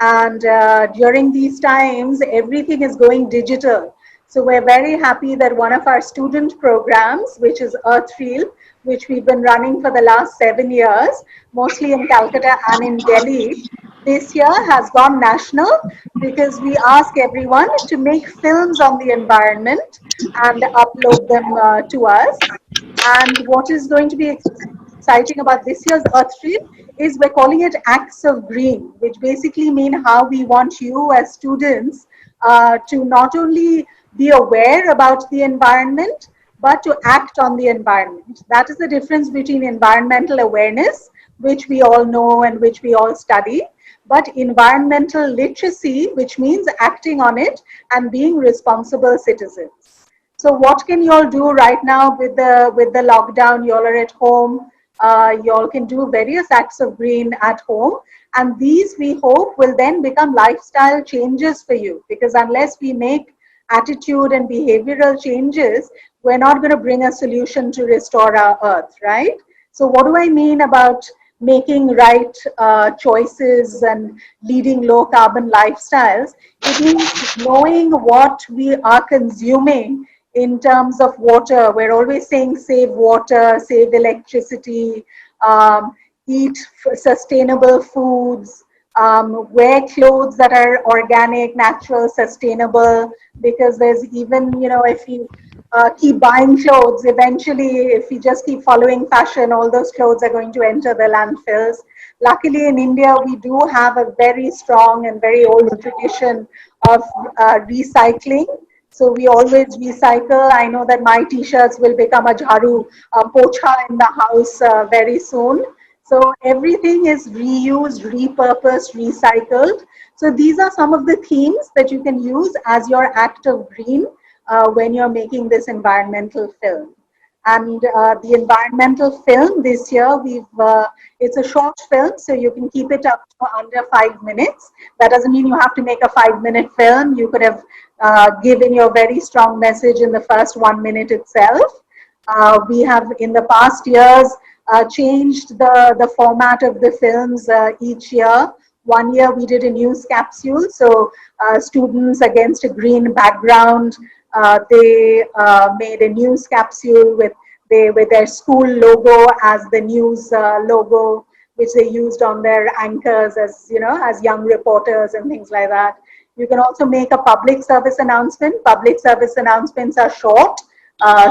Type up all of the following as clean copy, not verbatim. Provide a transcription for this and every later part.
And during these times, everything is going digital. So we're very happy that one of our student programs, which is Earthfield, which we've been running for the last 7 years, mostly in Calcutta and in Delhi, this year has gone national because we ask everyone to make films on the environment and upload them to us. And what is going to be exciting about this year's Earthfield is we're calling it Acts of Green, which basically mean how we want you as students to not only be aware about the environment, but to act on the environment. That is the difference between environmental awareness, which we all know and which we all study, but environmental literacy, which means acting on it and being responsible citizens. So what can you all do right now with the lockdown? You all are at home. You all can do various acts of green at home. And these, we hope, will then become lifestyle changes for you. Because unless we make attitude and behavioral changes, we're not going to bring a solution to restore our earth, right? So what do I mean about making right choices and leading low carbon lifestyles? It means knowing what we are consuming in terms of water. We're always saying save water, save electricity, eat sustainable foods, wear clothes that are organic, natural, sustainable, because there's even, if you keep buying clothes, eventually, if you just keep following fashion, all those clothes are going to enter the landfills. Luckily, in India, we do have a very strong and very old tradition of recycling. So we always recycle. I know that my t-shirts will become a jharu, a pocha in the house very soon. So everything is reused, repurposed, recycled. So these are some of the themes that you can use as your act of green when you're making this environmental film. And the environmental film this year, it's a short film, so you can keep it up to under 5 minutes. That doesn't mean you have to make a 5-minute film. You could have given your very strong message in the first 1 minute itself. We have in the past years changed the format of the films each year. One year we did a news capsule, so students against a green background, they made a news capsule with their school logo as the news logo, which they used on their anchors as as young reporters and things like that. You can also make a public service announcement. Public service announcements are short,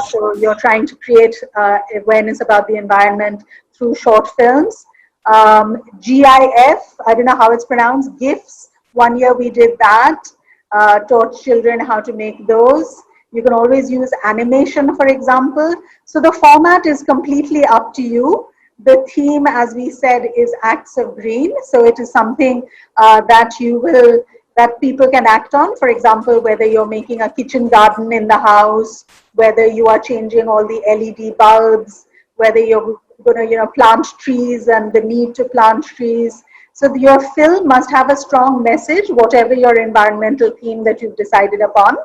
so you're trying to create awareness about the environment through short films. GIF, I don't know how it's pronounced, GIFs. One year we did that, taught children how to make those. You can always use animation, for example. So the format is completely up to you. The theme, as we said, is acts of green. So it is something that people can act on. For example, whether you're making a kitchen garden in the house, whether you are changing all the LED bulbs, whether you're going to plant trees and the need to plant trees. So your film must have a strong message, whatever your environmental theme that you've decided upon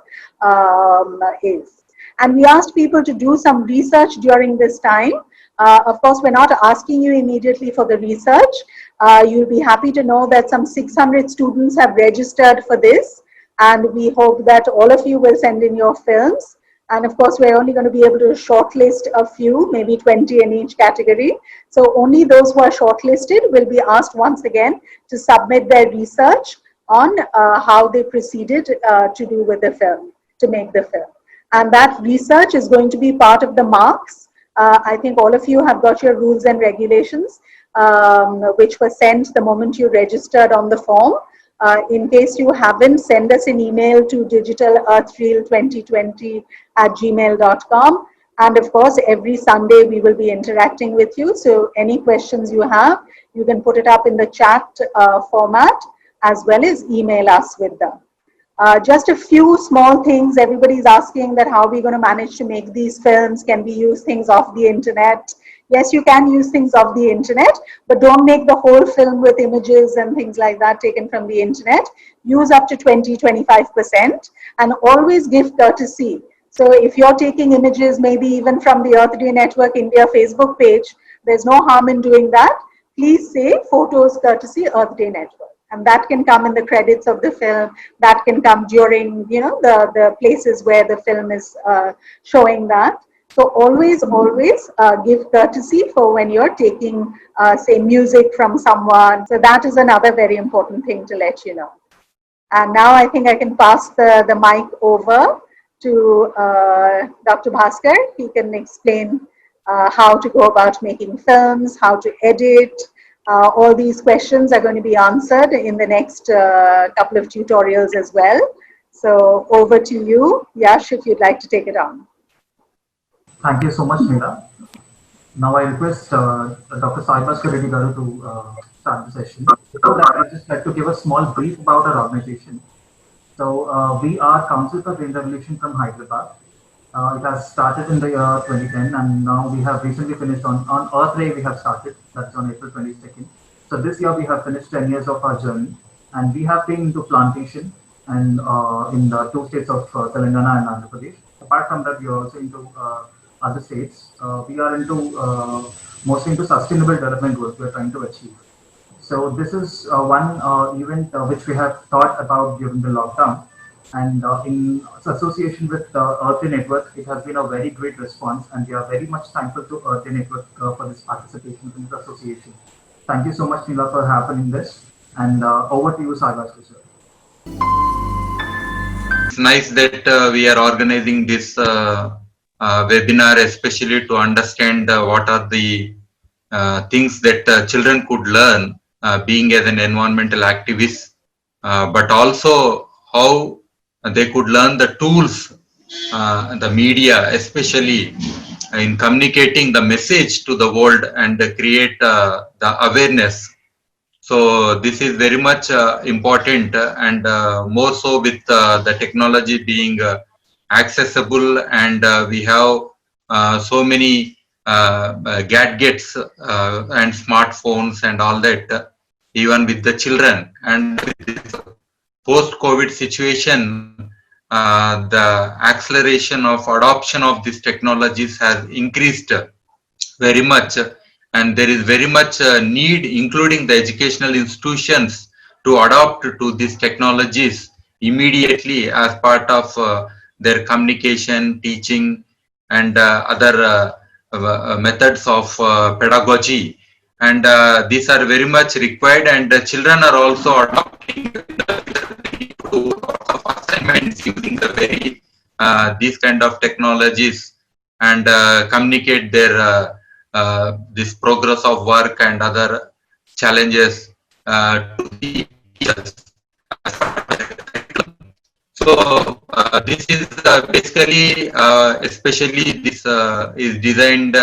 is. And we asked people to do some research during this time. Of course, we're not asking you immediately for the research. You'll be happy to know that some 600 students have registered for this. And we hope that all of you will send in your films. And of course, we're only going to be able to shortlist a few, maybe 20 in each category. So only those who are shortlisted will be asked once again to submit their research on how they proceeded to do with the film, to make the film. And that research is going to be part of the marks. I think all of you have got your rules and regulations, which were sent the moment you registered on the form. In case you haven't, send us an email to digitalearthfield2020@gmail.com. And of course, every Sunday we will be interacting with you. So any questions you have, you can put it up in the chat format as well as email us with them. Just a few small things. Everybody's asking that how are we going to manage to make these films? Can we use things off the internet? Yes, you can use things off the internet, but don't make the whole film with images and things like that taken from the internet. Use up to 20-25% and always give courtesy. So if you're taking images, maybe even from the Earth Day Network India Facebook page, there's no harm in doing that. Please say photos courtesy Earth Day Network. And that can come in the credits of the film. That can come during, the places where the film is showing that. So always give courtesy for when you're taking, say, music from someone. So that is another very important thing to let you know. And now I think I can pass the mic over to Dr. Bhaskar. He can explain how to go about making films, how to edit. All these questions are going to be answered in the next couple of tutorials as well. So over to you, Yash, if you'd like to take it on. Thank you so much, Neela. Now I request Dr. Sai Bhaskar Reddy Garu to start the session. Before that, I'd just like to give a small brief about our organization. So we are Council for Green Revolution from Hyderabad. It has started in the year 2010, and now we have recently finished on Earth Day. We have started, that's on April 22nd. So this year we have finished 10 years of our journey, and we have been into plantation and in the two states of Telangana and Andhra Pradesh. Apart from that, we are also into other states. We are into mostly into sustainable development goals we are trying to achieve. So this is one event which we have thought about during the lockdown, and in association with Earth Day Network, it has been a very great response, and we are very much thankful to Earth Day Network for this participation in this association. Thank you so much, Neela, for happening this, and over to you, Sai Bhaskar, sir. It's nice that we are organizing this webinar, especially to understand what are the things that children could learn being as an environmental activist, but also how they could learn the tools, the media, especially in communicating the message to the world and create the awareness. So this is very much important, and more so with the technology being accessible, and we have so many gadgets and smartphones and all that, even with the children. And with this post-COVID situation, the acceleration of adoption of these technologies has increased very much, and there is very much need, including the educational institutions, to adopt to these technologies immediately as part of their communication, teaching, and other methods of pedagogy. And these are very much required, and children are also adopting of assignments using the very these kind of technologies, and communicate their this progress of work and other challenges to the teachers. So this is basically, especially this is designed.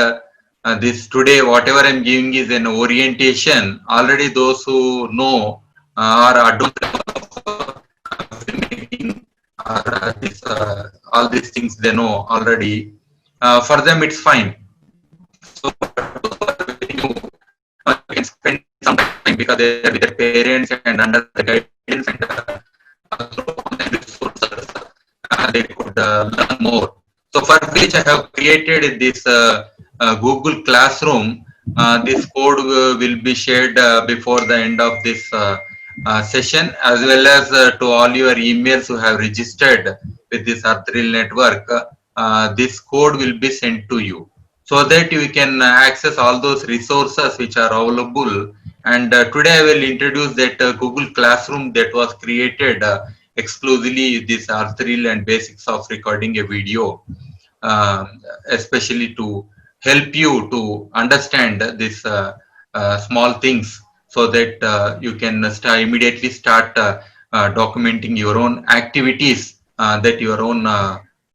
This today, whatever I'm giving is an orientation. Already, those who know are adults of filmmaking, or this, all these things they know already. For them, it's fine. So you can spend some time because they are with their parents and under the guidance, and through online resources they could learn more. So for which I have created this Google Classroom. This code will be shared before the end of this session, as well as to all your emails who have registered with this Earthreal network. This code will be sent to you, so that you can access all those resources which are available. And today I will introduce that Google Classroom that was created exclusively this Earthreal and basics of recording a video, especially to help you to understand this small things, so that you can immediately start documenting your own activities, that your own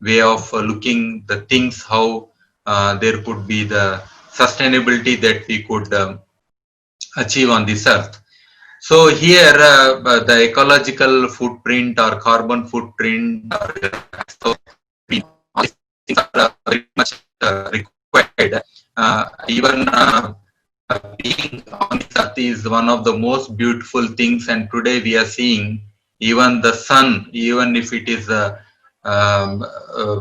way of looking the things, how there could be the sustainability that we could achieve on this earth. So here the ecological footprint or carbon footprint or so, all these things are very much required. Even being on this earth is one of the most beautiful things, and today we are seeing even the sun, even if it is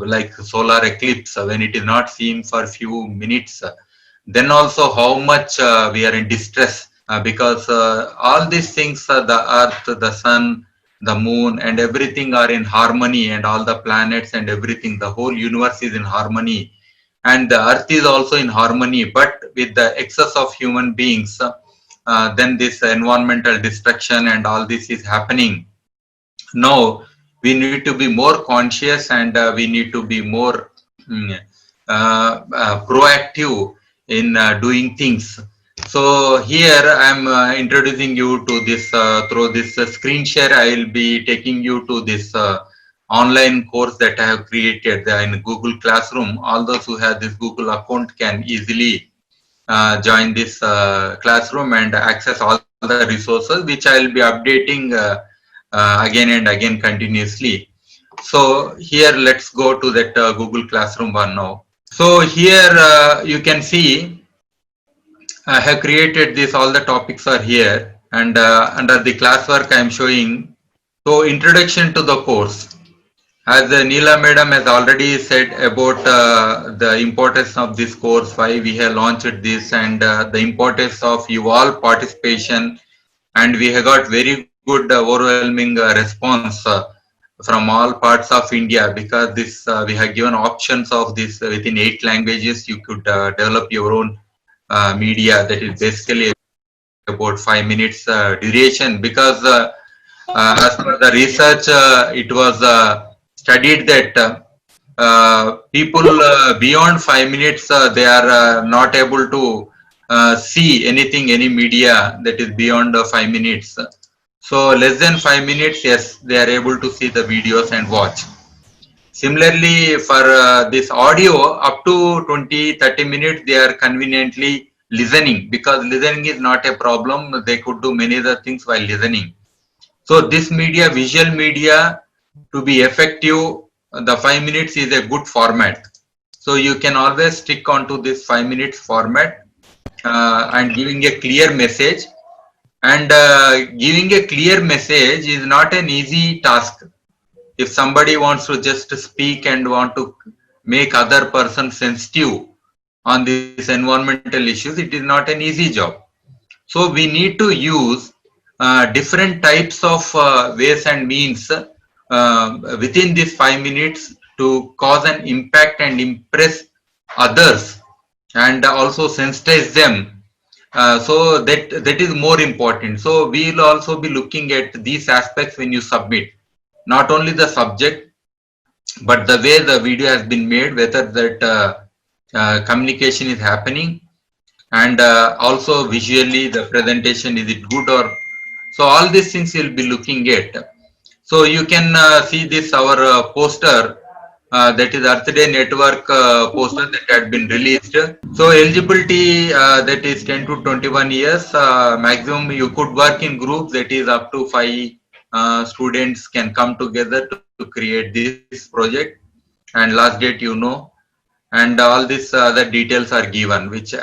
like solar eclipse, when it is not seen for few minutes, then also how much we are in distress because all these things, the earth, the sun, the moon, and everything are in harmony, and all the planets and everything, the whole universe is in harmony, and the earth is also in harmony. But with the excess of human beings, then this environmental destruction and all this is happening. Now we need to be more conscious, and we need to be more proactive in doing things. So here I am introducing you to this through this screen share. I will be taking you to this online course that I have created in Google Classroom. All those who have this Google account can easily join this classroom and access all the resources, which I will be updating again and again continuously. So here let's go to that Google Classroom one now. So here you can see I have created this, all the topics are here, and under the classwork I am showing. So introduction to the course. As Neela Madam has already said about the importance of this course, why we have launched this, and the importance of you all participation, and we have got very good overwhelming response from all parts of India, because this we have given options of this within 8 languages. You could develop your own media that is basically about 5 minutes duration, because as per the research it was studied that people beyond 5 minutes they are not able to see anything, any media that is beyond 5 minutes. So less than 5 minutes, yes, they are able to see the videos and watch. Similarly, for this audio, up to 20-30 minutes, they are conveniently listening, because listening is not a problem. They could do many other things while listening. So this media, visual media, to be effective, the 5 minutes is a good format. So you can always stick onto this 5 minutes format and giving a clear message. And giving a clear message is not an easy task. If somebody wants to just speak and want to make other person sensitive on these environmental issues, it is not an easy job. So we need to use different types of ways and means within these 5 minutes to cause an impact and impress others, and also sensitize them. So that is more important. So we will also be looking at these aspects when you submit, not only the subject, but the way the video has been made, whether that communication is happening, and also visually the presentation, is it good, or so all these things you'll be looking at. So you can see this our poster, that is Earth Day Network poster that had been released. So eligibility that is 10 to 21 years, maximum you could work in groups, that is up to 5 students can come together to create this project, and last date and all these other details are given, which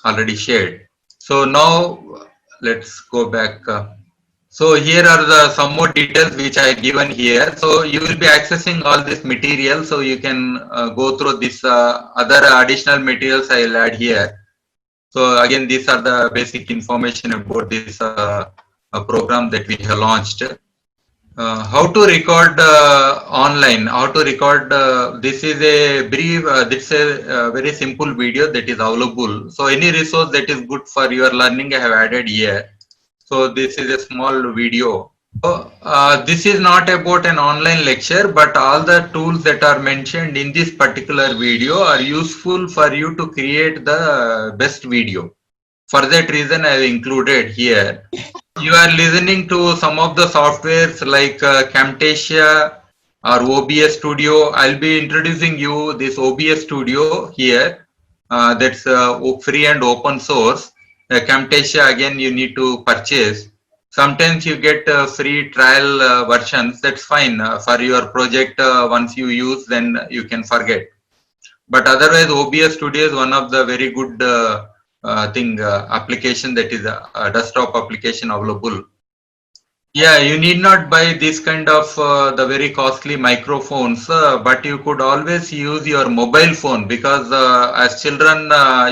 already shared. So now let's go back. So here are some more details which I have given here. So you will be accessing all this material, so you can go through this other additional materials I will add here. So again, these are the basic information about this program that we have launched. How to record online, how to record, this is a brief, this is a very simple video that is available. So any resource that is good for your learning I have added here. So this is a small video. So, this is not about an online lecture, but all the tools that are mentioned in this particular video are useful for you to create the best video. For that reason, I have included here. You are listening to some of the softwares like Camtasia or OBS Studio. I'll be introducing you this OBS Studio here. That's free and open source. Camtasia, again, you need to purchase. Sometimes you get free trial versions. That's fine for your project. Once you use, then you can forget. But otherwise, OBS Studio is one of the very good application, that is a desktop application available. Yeah, you need not buy this kind of the very costly microphones, but you could always use your mobile phone, because as children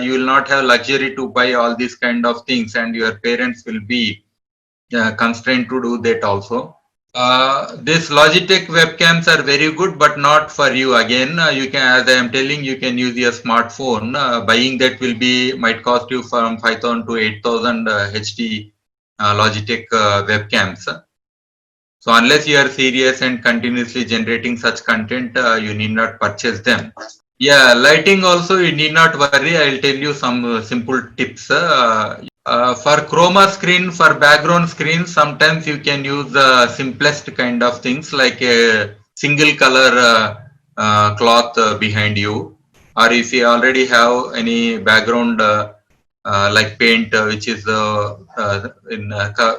you will not have luxury to buy all these kind of things, and your parents will be constrained to do that also. These Logitech webcams are very good, but not for you. Again, you can, as I am telling, you can use your smartphone. Buying that will be might cost you from 5,000 to 8,000 HD Logitech webcams. So unless you are serious and continuously generating such content, you need not purchase them. Yeah, lighting also you need not worry. I will tell you some simple tips. For chroma screen, for background screen, sometimes you can use the simplest kind of things like a single color cloth behind you, or if you already have any background like paint which is in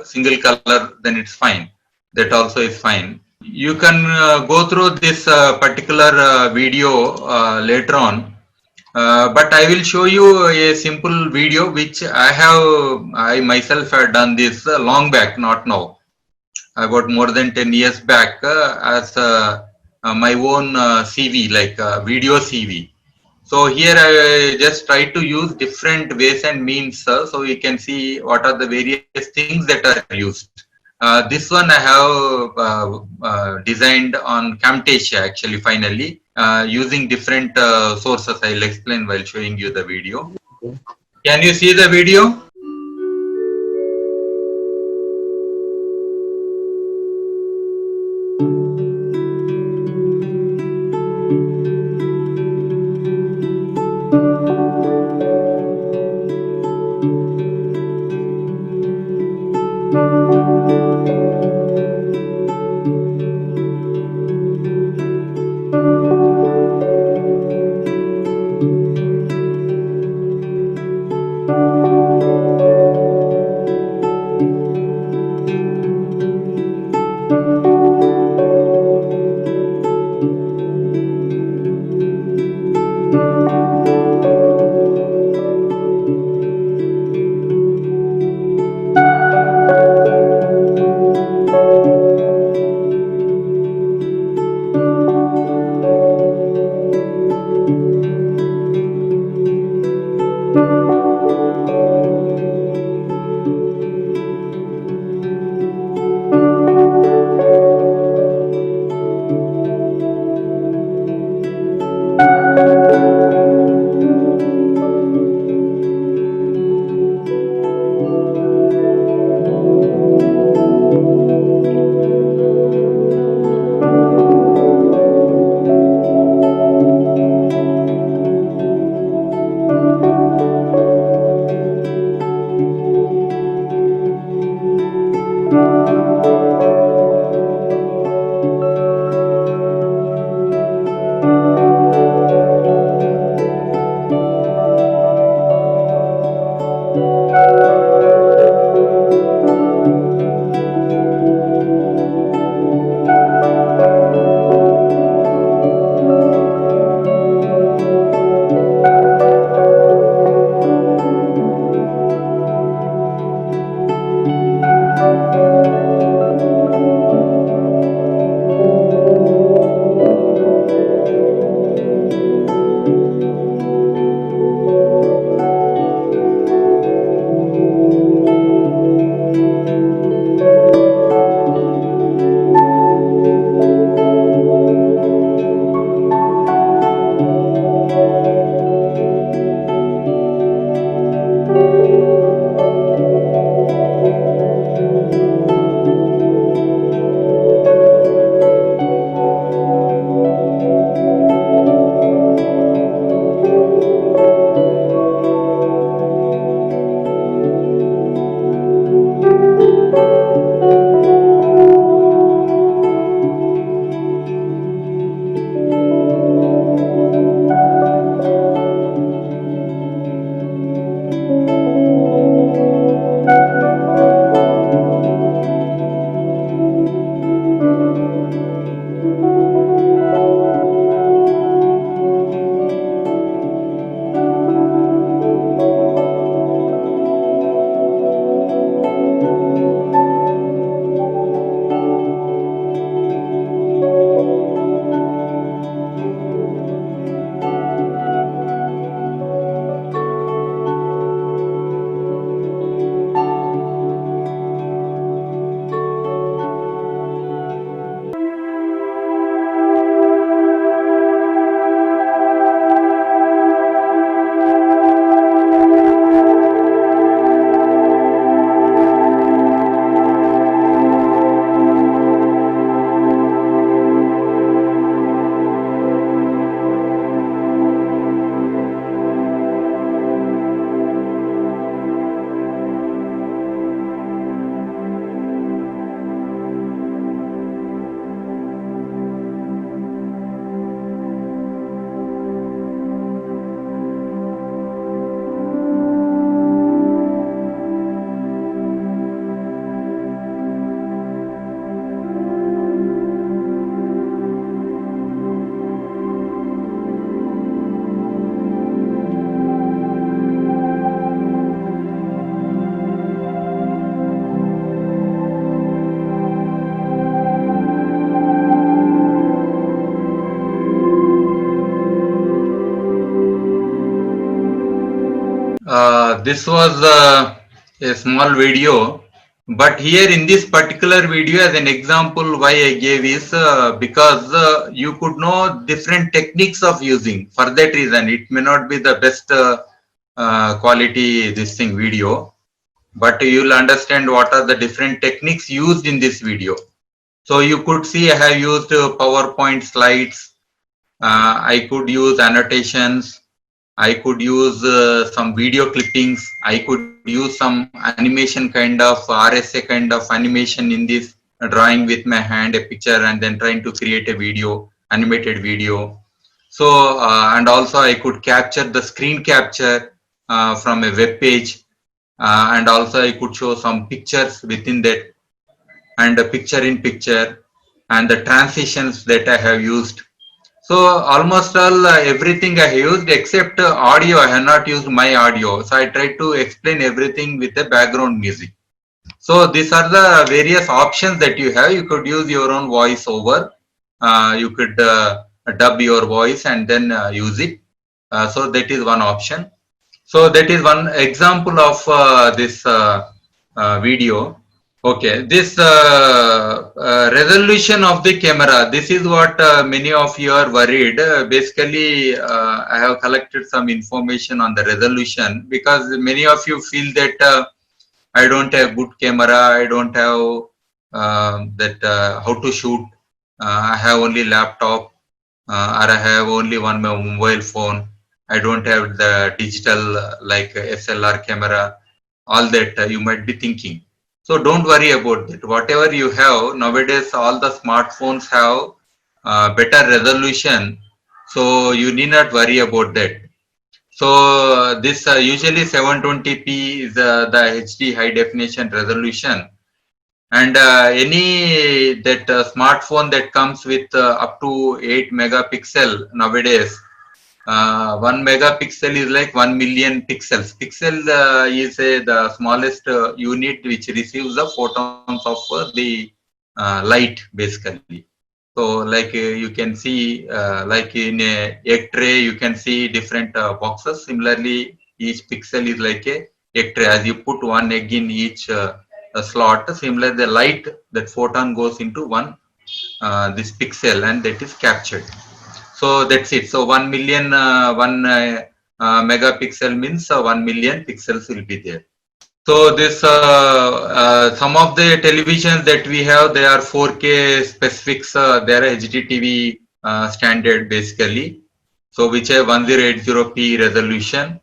single color, then it's fine. That also is fine. You can go through this particular video later on, but I will show you a simple video which I myself have done this long back, not now, about more than 10 years back, as my own CV, like video CV. So here I just try to use different ways and means, so you can see what are the various things that are used. This one I have designed on Camtasia actually finally, using different sources. I'll explain while showing you the video. Can you see the video? This was a small video, but here in this particular video, as an example, why I gave is because you could know different techniques of using. For that reason, it may not be the best quality this thing video, but you'll understand what are the different techniques used in this video. So you could see I have used PowerPoint slides. I could use annotations. I could use some video clippings. I could use some animation kind of RSA kind of animation in this drawing with my hand a picture and then trying to create a video, animated video. So, and also I could capture the screen capture from a web page. And also I could show some pictures within that and a picture in picture and the transitions that I have used. So almost all everything I have used except audio. I have not used my audio. So I tried to explain everything with the background music. So these are the various options that you have. You could use your own voice over. You could dub your voice and then use it. So that is one option. So that is one example of this video. Okay, this resolution of the camera, this is what many of you are worried. Basically, I have collected some information on the resolution because many of you feel that I don't have good camera, I don't have that how to shoot, I have only laptop or I have only one mobile phone, I don't have the digital like SLR camera, all that you might be thinking. So don't worry about it. Whatever you have, nowadays all the smartphones have better resolution. So you need not worry about that. So this usually 720p is the HD high definition resolution. And any that smartphone that comes with up to 8 megapixel nowadays, 1 megapixel is like 1 million pixels. Pixel is the smallest unit which receives the photons of the light basically. So like you can see like in a egg tray you can see different boxes. Similarly each pixel is like a egg tray. As you put one egg in each slot, similarly the light, that photon goes into one this pixel and that is captured. So that's it. So 1 million, 1 megapixel means 1 million pixels will be there. So this some of the televisions that we have, they are 4K specifics. They are HDTV standard basically. So which have 1080p resolution.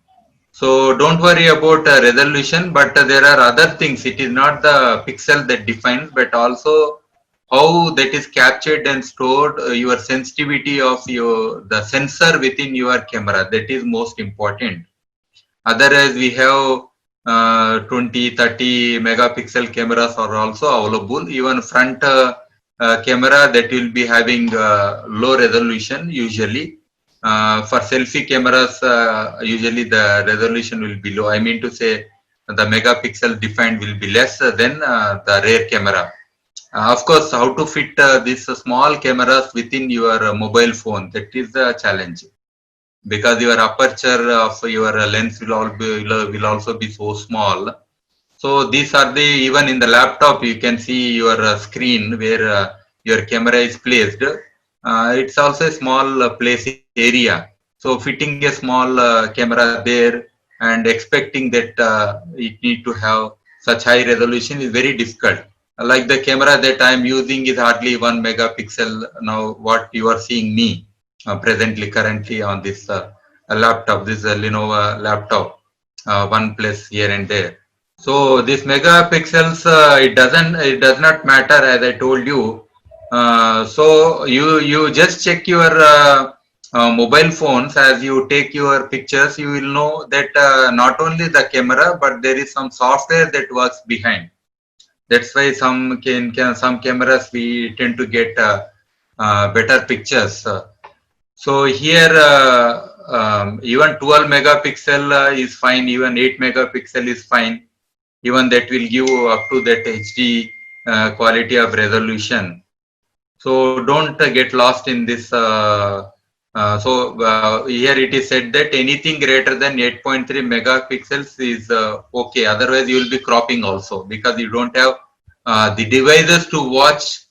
So don't worry about resolution, but there are other things. It is not the pixel that defines, but also how that is captured and stored, your sensitivity of the sensor within your camera, that is most important. Otherwise we have 20 30 megapixel cameras are also available. Even front camera that will be having low resolution usually. For selfie cameras usually the resolution will be low. I mean to say the megapixel defined will be less than the rear camera. Of course, how to fit these small cameras within your mobile phone, that is the challenge, because your aperture of your lens will also be so small. So these are the, even in the laptop you can see your screen where your camera is placed. It's also a small place area. So fitting a small camera there and expecting that it need to have such high resolution is very difficult. Like the camera that I am using is hardly 1 megapixel. Now what you are seeing me currently on this laptop, this Lenovo laptop, one place here and there. So this megapixels, it does not matter, as I told you. So you just check your mobile phones. As you take your pictures, you will know that not only the camera, but there is some software that works behind. That's why some cameras we tend to get better pictures. So here even 12 megapixel is fine, even 8 megapixel is fine. Even that will give up to that HD quality of resolution. So don't get lost in this Here it is said that anything greater than 8.3 megapixels is okay. Otherwise, you will be cropping also because you don't have the devices to watch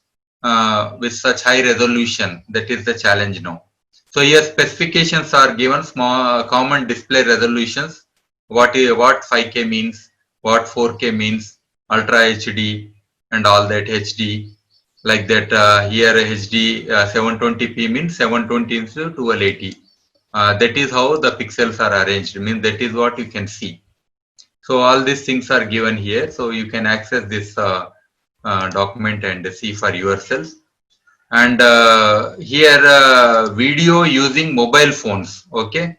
with such high resolution. That is the challenge now. So here specifications are given, small common display resolutions. What 5K means, what 4K means, Ultra HD and all that HD. Like that, here HD 720p means 720 into 1280. That is how the pixels are arranged. Means that is what you can see. So all these things are given here. So you can access this document and see for yourself. And here video using mobile phones. Okay.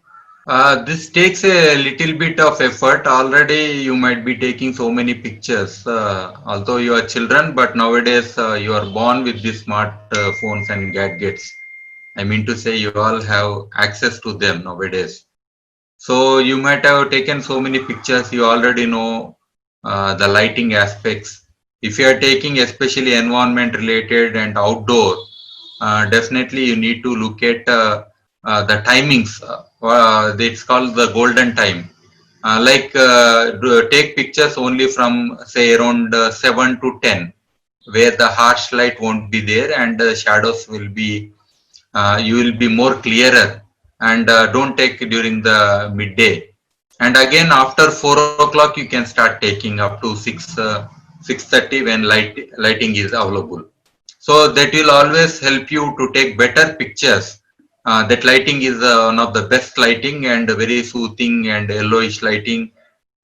This takes a little bit of effort. Already you might be taking so many pictures, although you are children, but nowadays you are born with these smart phones and gadgets. I mean to say you all have access to them nowadays. So you might have taken so many pictures, you already know the lighting aspects. If you are taking especially environment related and outdoor, definitely you need to look at the timings. It's called the golden time. Take pictures only from say around 7 to 10, where the harsh light won't be there and the shadows will be, you will be more clearer. And don't take during the midday. And again after 4 o'clock you can start taking up to 6:30 when lighting is available. So that will always help you to take better pictures. That lighting is one of the best lighting and very soothing and yellowish lighting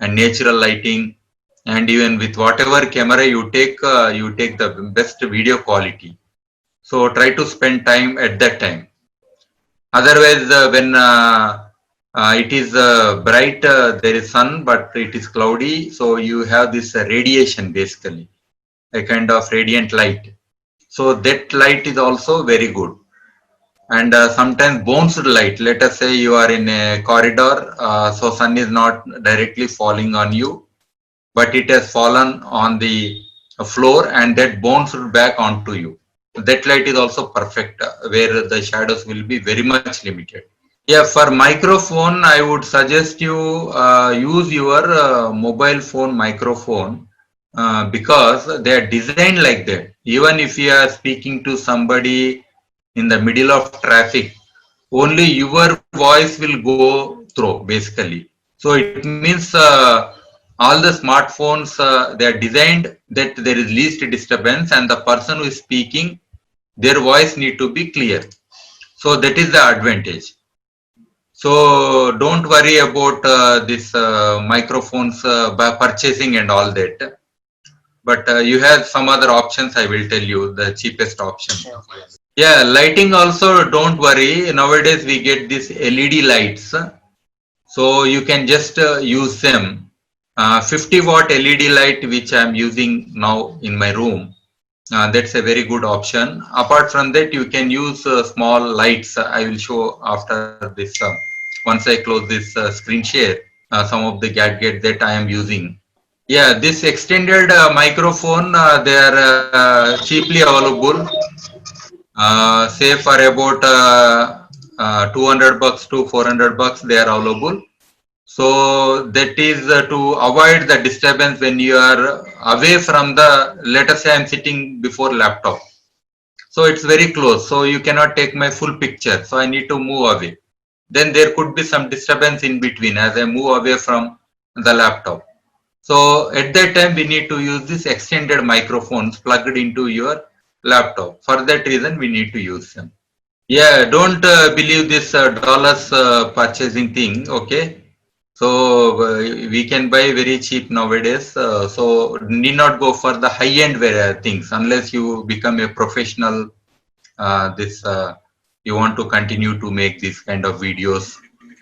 and natural lighting. And even with whatever camera you take the best video quality. So try to spend time at that time. Otherwise, when it is bright, there is sun, but it is cloudy. So you have this radiation basically, a kind of radiant light. So that light is also very good. And sometimes bounced light, let us say you are in a corridor, so sun is not directly falling on you, but it has fallen on the floor and that bounced back onto you. That light is also perfect, where the shadows will be very much limited. Yeah, for microphone, I would suggest you use your mobile phone microphone because they are designed like that. Even if you are speaking to somebody in the middle of traffic, only your voice will go through basically. So it means all the smartphones, they are designed that there is least disturbance and the person who is speaking, their voice need to be clear. So that is the advantage. So don't worry about this microphones by purchasing and all that. But you have some other options, I will tell you the cheapest option. Yeah, lighting also, don't worry. Nowadays we get these LED lights. So you can just use them. 50-watt LED light which I am using now in my room. That's a very good option. Apart from that, you can use small lights. I will show after this. Once I close this screen share, some of the gadgets that I am using. Yeah, this extended microphone, they are cheaply available. Say for about $200 to $400, they are available. So that is to avoid the disturbance when you are away from the, let us say I'm sitting before laptop. So it's very close. So you cannot take my full picture. So I need to move away. Then there could be some disturbance in between as I move away from the laptop. So at that time we need to use this extended microphones plugged into your laptop. For that reason we need to use them. Yeah, don't believe this dollars purchasing thing. Okay. So we can buy very cheap nowadays. So need not go for the high-end things unless you become a professional. You want to continue to make this kind of videos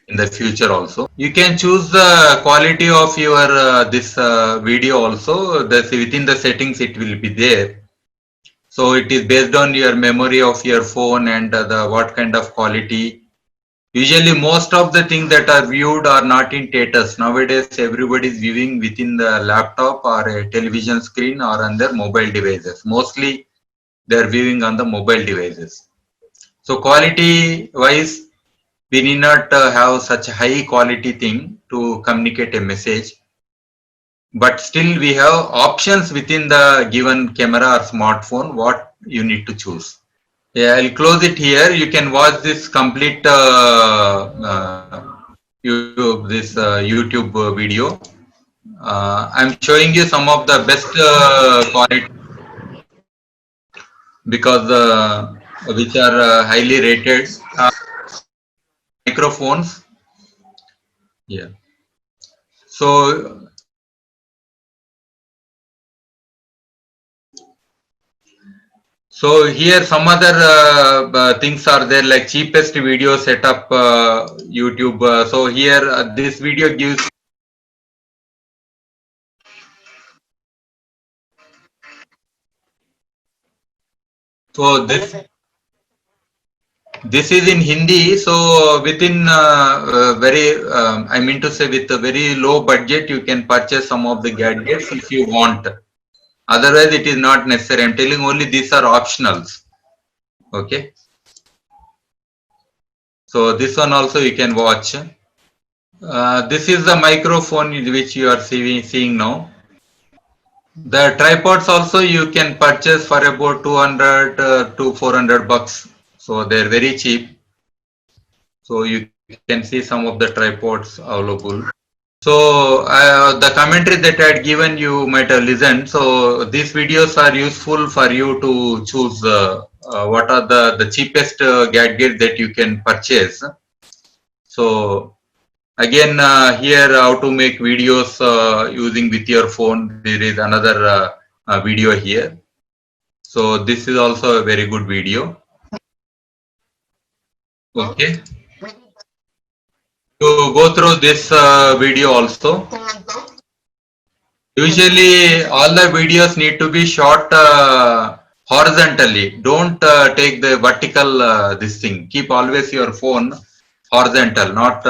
in the future also. You can choose the quality of your this video also. Within the settings it will be there. So it is based on your memory of your phone and what kind of quality. Usually most of the things that are viewed are not in theaters. Nowadays everybody is viewing within the laptop or a television screen or on their mobile devices. Mostly they are viewing on the mobile devices. So quality wise, We need not have such a high quality thing to communicate a message. But still we have options within the given camera or smartphone what you need to choose. Yeah, I'll close it here. You can watch this complete YouTube video. I'm showing you some of the best quality because which are highly rated microphones. Yeah. So here some other things are there like cheapest video setup YouTube. So here this video gives. So this is in Hindi. So within I mean to say with a very low budget, you can purchase some of the gadgets if you want. Otherwise, it is not necessary. I'm telling only these are optionals. Okay. So this one also you can watch. This is the microphone which you are seeing now. The tripods also you can purchase for about 200 to 400 bucks. So they're very cheap. So you can see some of the tripods available. So the commentary that I had given you might have listened. So these videos are useful for you to choose what are the cheapest gadget that you can purchase. So again here how to make videos using with your phone. There is another video here. So this is also a very good video. Okay. To go through this video also. Usually all the videos need to be shot horizontally. Don't take the vertical this thing. Keep always your phone horizontal, not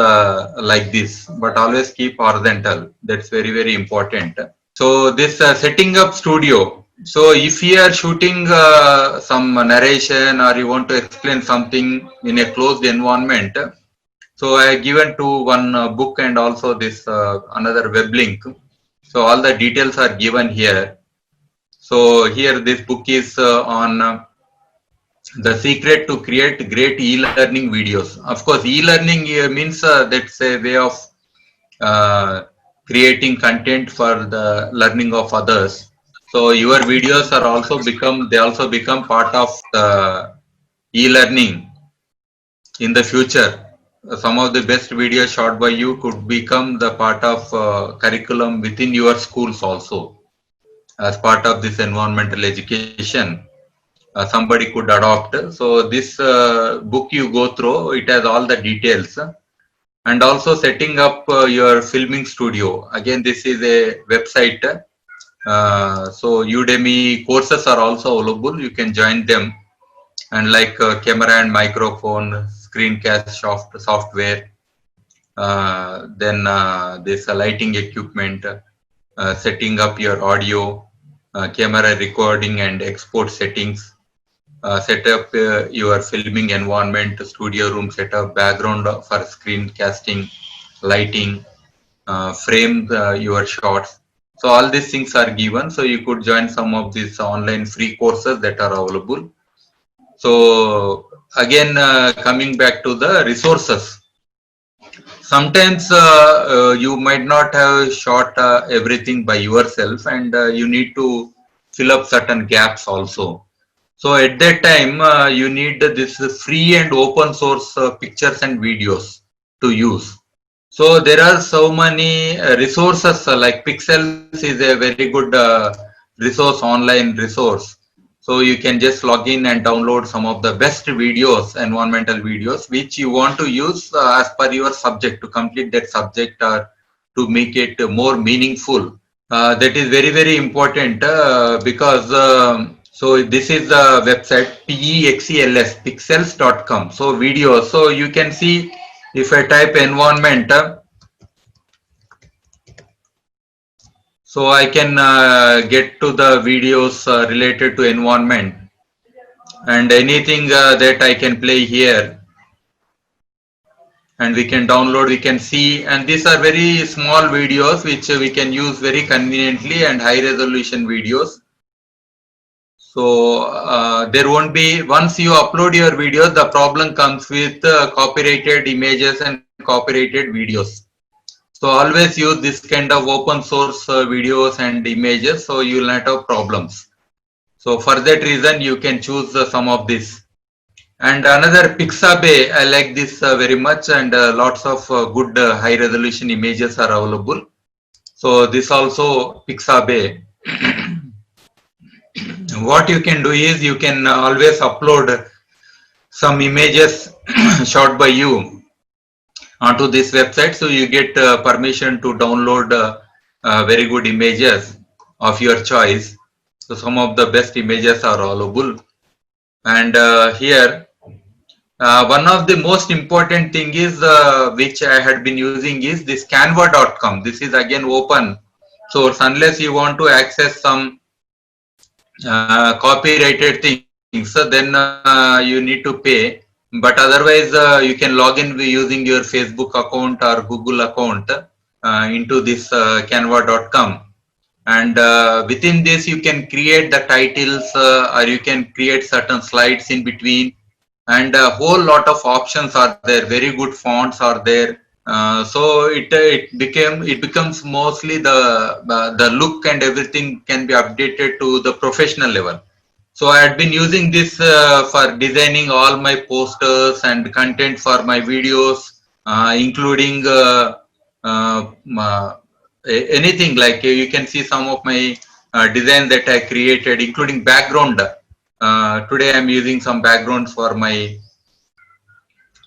like this, but always keep horizontal. That's very, very important. So this setting up studio. So if you are shooting some narration or you want to explain something in a closed environment, so I have given to one book and also this another web link. So all the details are given here. So here this book is on the secret to create great e-learning videos. Of course, e-learning means that's a way of creating content for the learning of others. So your videos are also become part of the e-learning in the future. Some of the best videos shot by you could become the part of curriculum within your schools also as part of this environmental education. Somebody could adopt. So this book you go through, it has all the details. And also setting up your filming studio. Again, this is a website. So Udemy courses are also available. You can join them. And like camera and microphone, screencast software, then this lighting equipment, setting up your audio, camera recording and export settings, set up your filming environment, studio room setup, background for screencasting, lighting, frame your shots. So all these things are given. So you could join some of these online free courses that are available. So again, coming back to the resources. Sometimes you might not have shot everything by yourself and you need to fill up certain gaps also. So at that time, you need this free and open source pictures and videos to use. So there are so many resources like Pixels is a very good resource, online resource. So you can just log in and download some of the best videos, environmental videos, which you want to use as per your subject to complete that subject or to make it more meaningful. That is very, very important because so this is the website PEXELS, pixels.com. So videos. So you can see if I type environment, so I can get to the videos related to environment and anything that I can play here. and we can download, we can see, and these are very small videos which we can use very conveniently, and high resolution videos. So there won't be, once you upload your videos, the problem comes with copyrighted images and copyrighted videos. So always use this kind of open source videos and images, so you will not have problems. So for that reason, you can choose some of this. And another Pixabay, I like this very much, and lots of good high resolution images are available. So this also Pixabay. What you can do is you can always upload some images shot by you onto this website, so you get permission to download very good images of your choice. So some of the best images are available. And here one of the most important thing is which I had been using is this canva.com. This is again open source, unless you want to access some copyrighted things, so then you need to pay. But otherwise you can log in using your Facebook account or Google account into this canva.com, and within this you can create the titles or you can create certain slides in between, and a whole lot of options are there, very good fonts are there. So it becomes mostly the look and everything can be updated to the professional level. So I had been using this for designing all my posters and content for my videos, including anything, like you can see some of my designs that I created, including background. Today I'm using some backgrounds for my,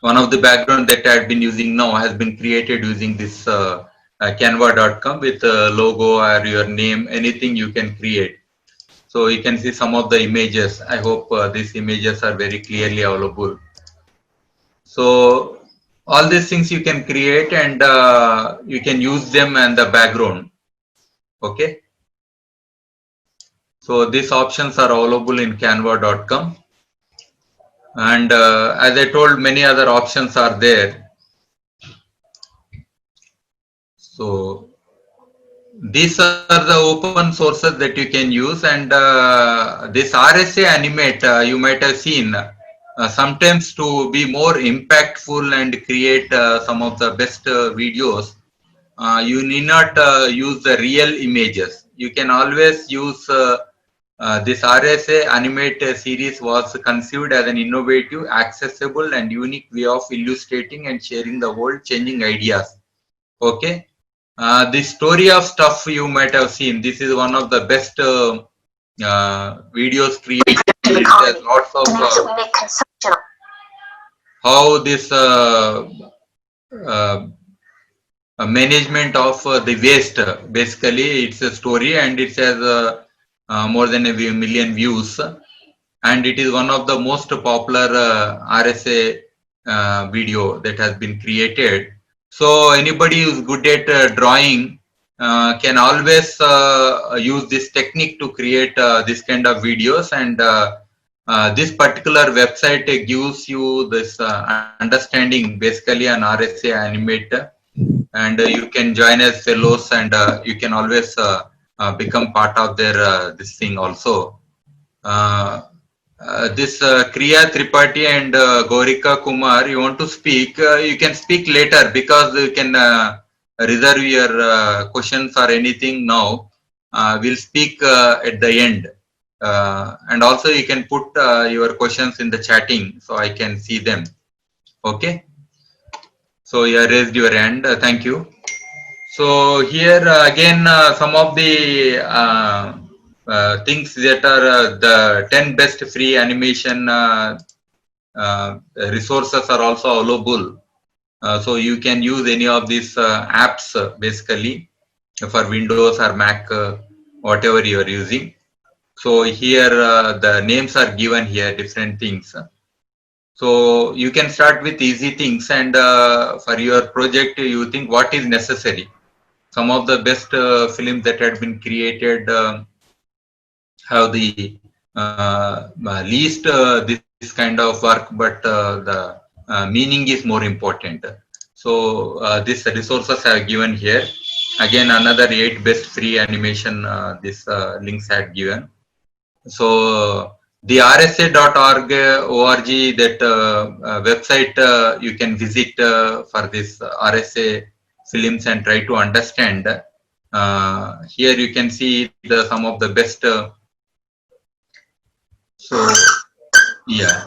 one of the background that I've been using now has been created using this canva.com with a logo or your name, anything you can create. So you can see some of the images. I hope these images are very clearly available. So all these things you can create, and you can use them and the background. Okay. So these options are available in canva.com. And as I told, many other options are there. So these are the open sources that you can use, and this RSA Animate you might have seen. Sometimes to be more impactful and create some of the best videos, you need not use the real images. You can always use this RSA Animate series was conceived as an innovative, accessible and unique way of illustrating and sharing the world changing ideas. Okay. The story of stuff you might have seen. This is one of the best videos created. It has lots of how this management of the waste. Basically, it's a story, and it has more than a million views, and it is one of the most popular RSA video that has been created. So anybody who's good at drawing can always use this technique to create this kind of videos, and this particular website gives you this understanding basically on RSA Animate, and you can join as fellows, and you can always become part of their this thing also. This Kriya Tripathi and Gaurika Kumar, you want to speak, you can speak later, because you can reserve your questions or anything now. We'll speak at the end. And also you can put your questions in the chatting so I can see them. Okay. So you raised your hand. Thank you. So here again some of the things that are the 10 best free animation resources are also available. So you can use any of these apps basically for Windows or Mac, whatever you are using. So here the names are given here, different things. So you can start with easy things, and for your project you think what is necessary. Some of the best films that had been created have the least this kind of work, but the meaning is more important. So these resources are given here. Again, another 8 best free animation, this links had given. So the rsa.org org that website you can visit for this RSA films and try to understand. Here you can see some of the best. So yeah,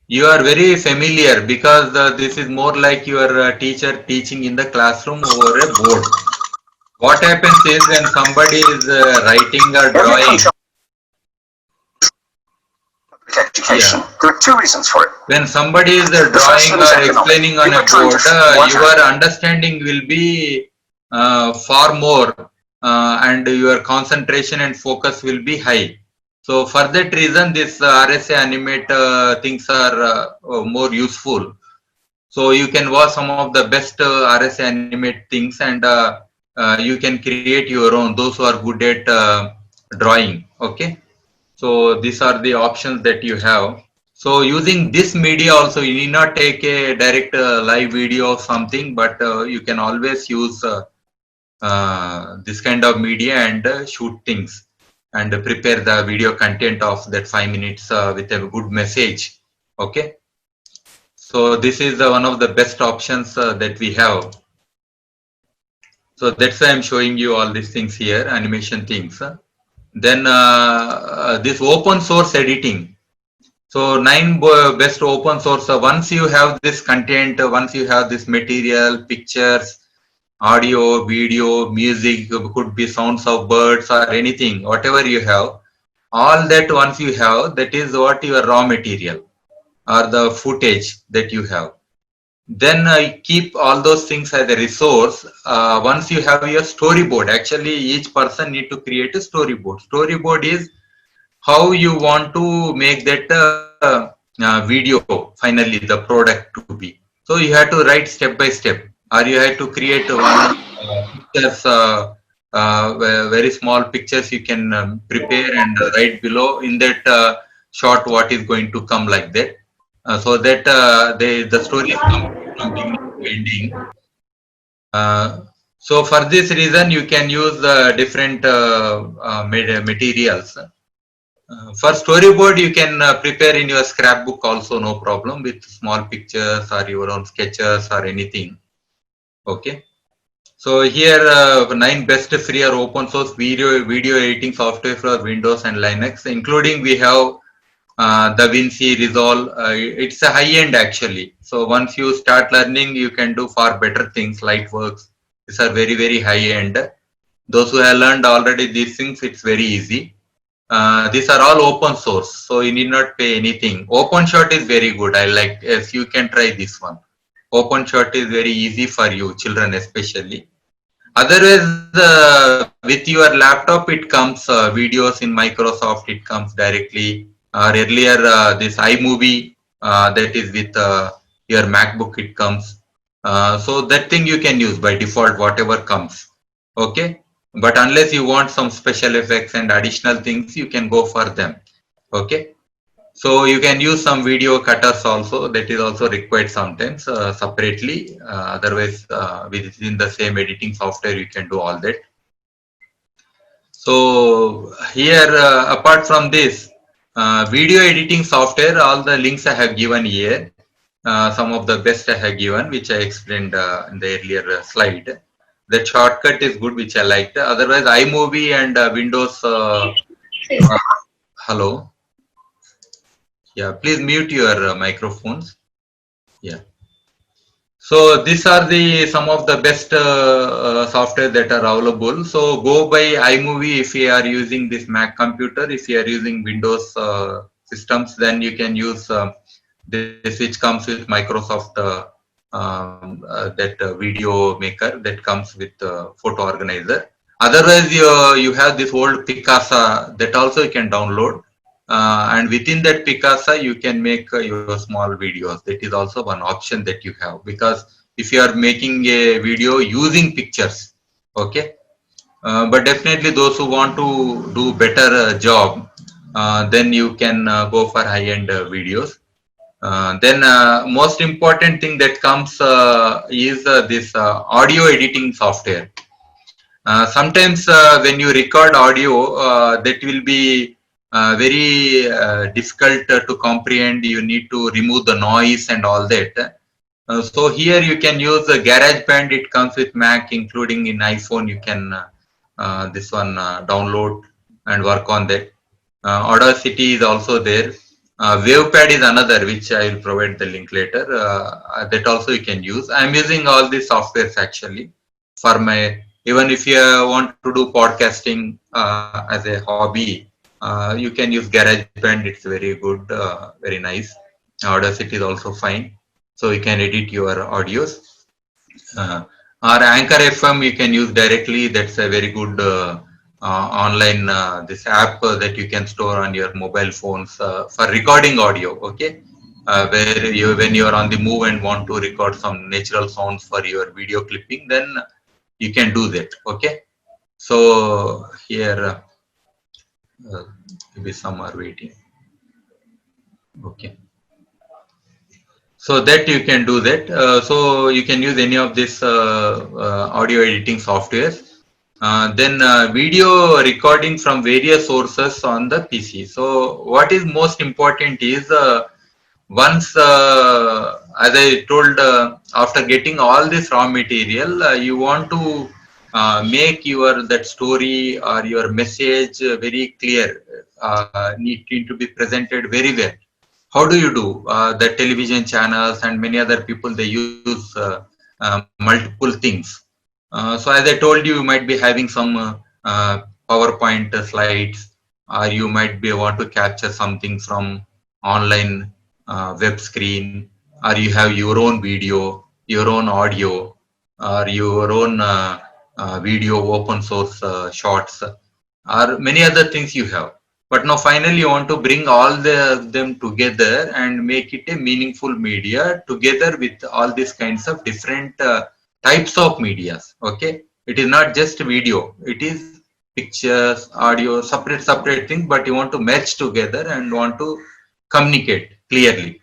you are very familiar because this is more like your teacher teaching in the classroom over a board. What happens is when somebody is writing or drawing. Education. Yeah. There are two reasons for it. When somebody is drawing or explaining on a board, your understanding will be far more and your concentration and focus will be high. So for that reason, this RSA animate things are more useful. So you can watch some of the best RSA animate things and you can create your own, those who are good at drawing. Okay. So these are the options that you have. So using this media also, you need not take a direct live video of something, but you can always use this kind of media and shoot things and prepare the video content of that 5 minutes with a good message. Okay. So this is one of the best options that we have. So that's why I'm showing you all these things here, animation things. Then this open source editing. So 9 best open source. Once you have this content, once you have this material, pictures, audio, video, music, could be sounds of birds or anything, whatever you have, all that once you have, that is what your raw material or the footage that you have. Then keep all those things as a resource. Once you have your storyboard, actually each person need to create a storyboard. Storyboard is how you want to make that video, finally the product to be. So you have to write step by step, or you have to create one pictures, very small pictures you can prepare and write below in that short what is going to come like that. So that the story comes from beginning to ending. So for this reason, you can use different materials. For storyboard, you can prepare in your scrapbook also, no problem, with small pictures or your own sketches or anything. Okay. So here 9 best free or open source video editing software for Windows and Linux, including we have DaVinci, Resolve. It's a high end actually. So once you start learning, you can do far better things. Lightworks, these are very, very high end. Those who have learned already these things, it's very easy. These are all open source, so you need not pay anything. OpenShot is very good. I like, yes, you can try this one. OpenShot is very easy for you, children especially. Otherwise, with your laptop, it comes videos in Microsoft, it comes directly. Or earlier, this iMovie, that is with your MacBook, it comes. So that thing you can use by default, whatever comes. Okay. But unless you want some special effects and additional things, you can go for them. Okay. So you can use some video cutters also. That is also required sometimes separately. Otherwise, within the same editing software, you can do all that. So here, apart from this, video editing software, all the links I have given here. Some of the best I have given, which I explained in the earlier slide. The shortcut is good, which I liked. Otherwise, iMovie and Windows. Hello. Yeah, please mute your microphones. Yeah. So these are the some of the best software that are available. So go by iMovie if you are using this Mac computer. If you are using Windows systems, then you can use this, which comes with Microsoft. That video maker that comes with photo organizer. Otherwise, you have this old Picasa that also you can download, and within that Picasa you can make your small videos. That is also one option that you have, because if you are making a video using pictures, okay. But definitely those who want to do better job, then you can go for high-end videos. Then most important thing that comes is this audio editing software. Sometimes when you record audio, that will be very difficult to comprehend. You need to remove the noise and all that. So here you can use GarageBand. It comes with Mac, including in iPhone. You can this one download and work on that. Audacity is also there. WavePad is another, which I will provide the link later. That also you can use. I'm using all these softwares actually for my, even if you want to do podcasting as a hobby, you can use GarageBand. It's very good, very nice. Audacity is also fine. So you can edit your audios. Or Anchor FM you can use directly. That's a very good online this app that you can store on your mobile phones for recording audio. Okay, where you, when you are on the move and want to record some natural sounds for your video clipping, then you can do that. Okay, so here maybe some are waiting. Okay. So that you can do that. So you can use any of this audio editing softwares. Then video recording from various sources on the PC. So what is most important is once, as I told, after getting all this raw material, you want to make your that story or your message very clear, need to be presented very well. How do you do? The television channels and many other people, they use multiple things. So as I told you, you might be having some PowerPoint slides, or you might be want to capture something from online web screen, or you have your own video, your own audio, or your own video open source shots, or many other things you have. But now finally you want to bring all them together and make it a meaningful media together with all these kinds of different types of medias. Okay, it is not just video, it is pictures, audio, separate things, but you want to merge together and want to communicate clearly.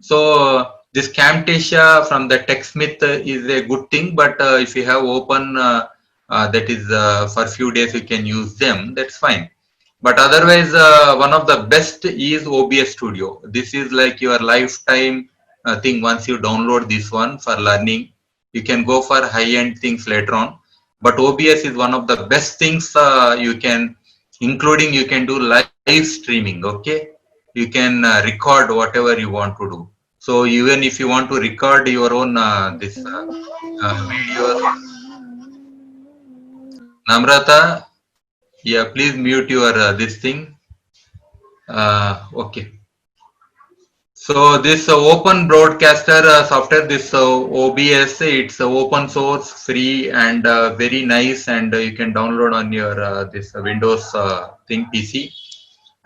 So this Camtasia from the TechSmith is a good thing, but if you have open that is for few days you can use them, that's fine. But otherwise, one of the best is OBS Studio. This is like your lifetime thing. Once you download this one for learning, you can go for high-end things later on. But OBS is one of the best things you can, including you can do live streaming. Okay, you can record whatever you want to do. So even if you want to record your own this video, Namrata. Yeah, please mute your this thing. Okay. So this open broadcaster software, this OBS, it's open source, free, and very nice, and you can download on your this Windows thing PC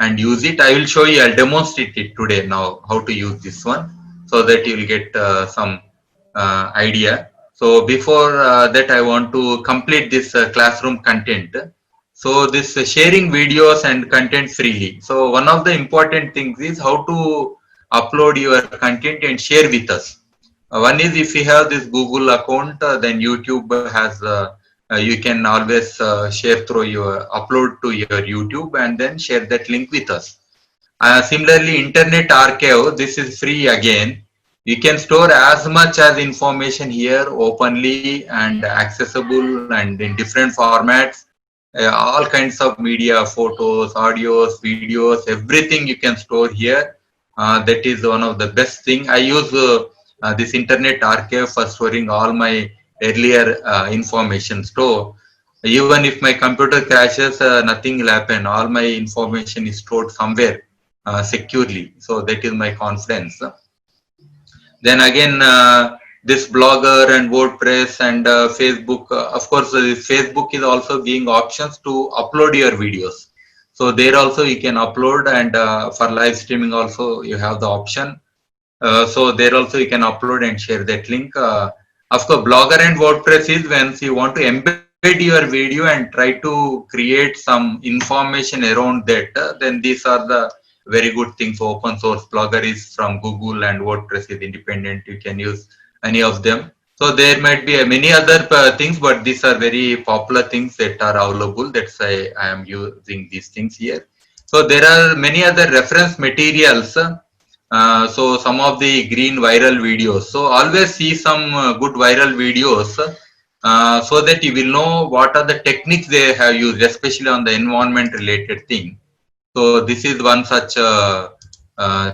and use it. I will show you. I'll demonstrate it today now how to use this one, so that you will get some idea. So before that, I want to complete this classroom content. So this sharing videos and content freely. So one of the important things is how to upload your content and share with us. One is if you have this Google account, then YouTube has, you can always share through your upload to your YouTube and then share that link with us. Similarly, Internet Archive, this is free again. You can store as much as information here openly and accessible and in different formats. All kinds of media, photos, audios, videos, everything you can store here. That is one of the best thing. I use this Internet Archive for storing all my earlier information. So even if my computer crashes, nothing will happen. All my information is stored somewhere securely. So that is my confidence. Then again, this Blogger and WordPress and Facebook, of course, Facebook is also giving options to upload your videos. So there also you can upload, and for live streaming also you have the option. So there also you can upload and share that link. Of course, Blogger and WordPress is when you want to embed your video and try to create some information around that. Then these are the very good things. Open source Blogger is from Google and WordPress is independent. You can use any of them. So there might be many other things, but these are very popular things that are available. That's why I am using these things here. So there are many other reference materials. So some of the green viral videos. So always see some good viral videos so that you will know what are the techniques they have used, especially on the environment related thing. So this is one such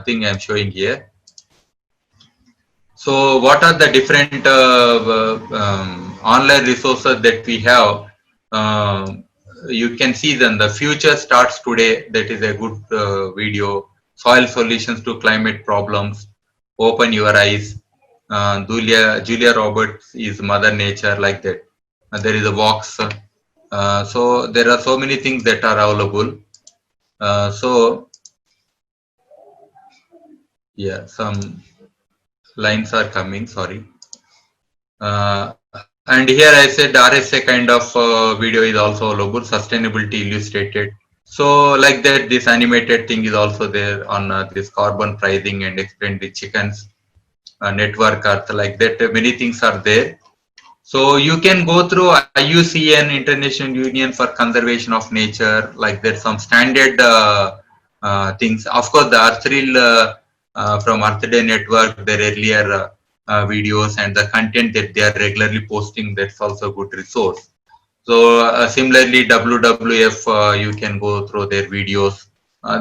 thing I'm showing here. So what are the different online resources that we have? You can see them. The future starts today. That is a good video. Soil solutions to climate problems. Open your eyes. Julia Roberts is Mother Nature, like that. There is a Vox. So there are so many things that are available. So yeah, some lines are coming. Sorry. And here I said RSA kind of video is also available, sustainability illustrated. So like that, this animated thing is also there on this carbon pricing and explain the chickens network earth, like that. Many things are there. So you can go through IUCN, International Union for Conservation of Nature, like there's some standard things. Of course, the Earthreel from Earth Day Network, their earlier videos and the content that they are regularly posting, that's also a good resource. So similarly, WWF, you can go through their videos.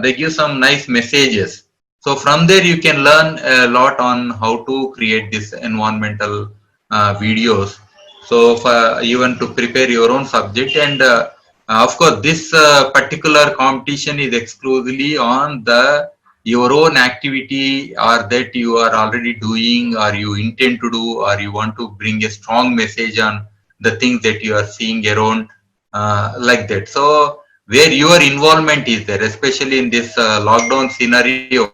They give some nice messages. So from there, you can learn a lot on how to create this environmental videos. So for even to prepare your own subject, and of course, this particular competition is exclusively on the your own activity, or that you are already doing, or you intend to do, or you want to bring a strong message on the things that you are seeing around, like that. So where your involvement is there, especially in this lockdown scenario.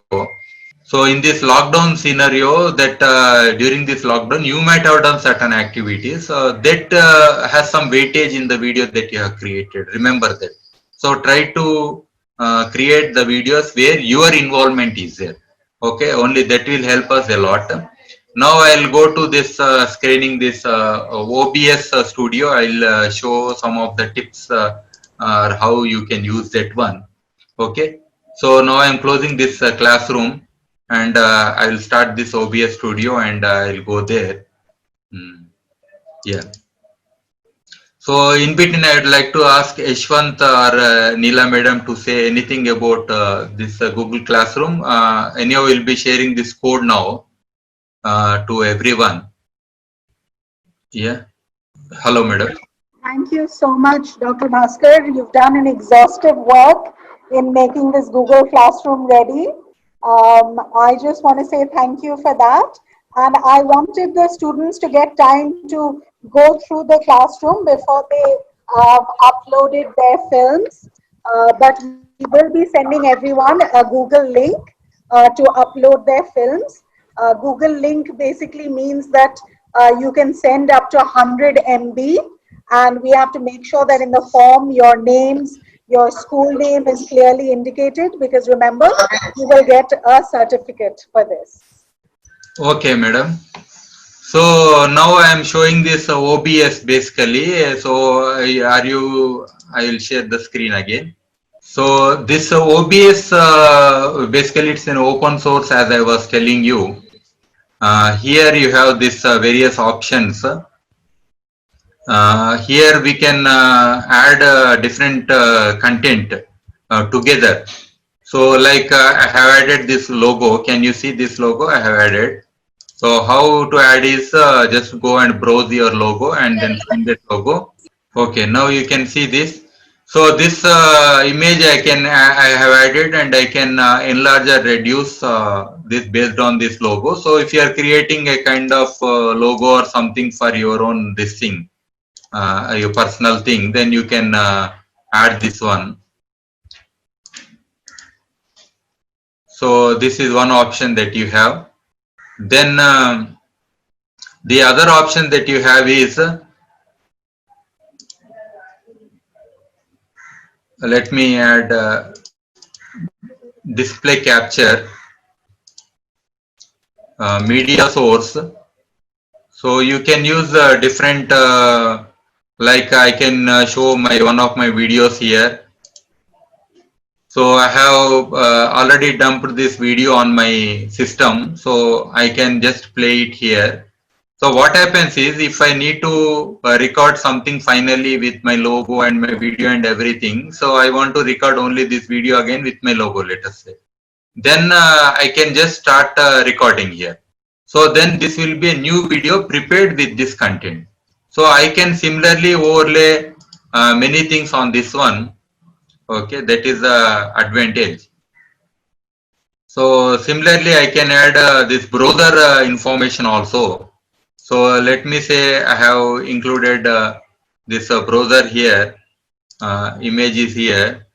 So in this lockdown scenario, that during this lockdown, you might have done certain activities that has some weightage in the video that you have created. Remember that. So try to create the videos where your involvement is there. Okay, only that will help us a lot. Now I'll go to this screening this OBS studio. I'll show some of the tips how you can use that one. Okay. So now I'm closing this classroom, and I will start this OBS studio, and I'll go there. Yeah. So in between, I would like to ask Yashwant or Neela Madam to say anything about this Google Classroom. Anyhow, will be sharing this code now to everyone. Yeah. Hello, Madam. Thank you so much, Dr. Bhaskar. You've done an exhaustive work in making this Google Classroom ready. I just want to say thank you for that. And I wanted the students to get time to go through the classroom before they uploaded their films. But we will be sending everyone a Google link to upload their films. Google link basically means that you can send up to 100 MB, and we have to make sure that in the form your names, your school name is clearly indicated, because remember, you will get a certificate for this. Okay, Madam. So now I am showing this OBS basically. So are you? I will share the screen again. So this OBS basically it's an open source, as I was telling you. Here you have this various options. Here we can add different content together. So like I have added this logo. Can you see this logo I have added? So how to add is just go and browse your logo and then find that logo. Okay, now you can see this. So this image I have added, and I can enlarge or reduce this based on this logo. So if you are creating a kind of logo or something for your own this thing, your personal thing, then you can add this one. So this is one option that you have. Then the other option that you have is let me add display capture, media source. So you can use different, like I can show one of my videos here. So I have already dumped this video on my system, so I can just play it here. So what happens is, if I need to record something finally with my logo and my video and everything, so I want to record only this video again with my logo, let us say. Then I can just start recording here. So then this will be a new video prepared with this content. So I can similarly overlay many things on this one. Okay, that is the advantage. So similarly, I can add this browser information also. So let me say I have included this browser here, image is here.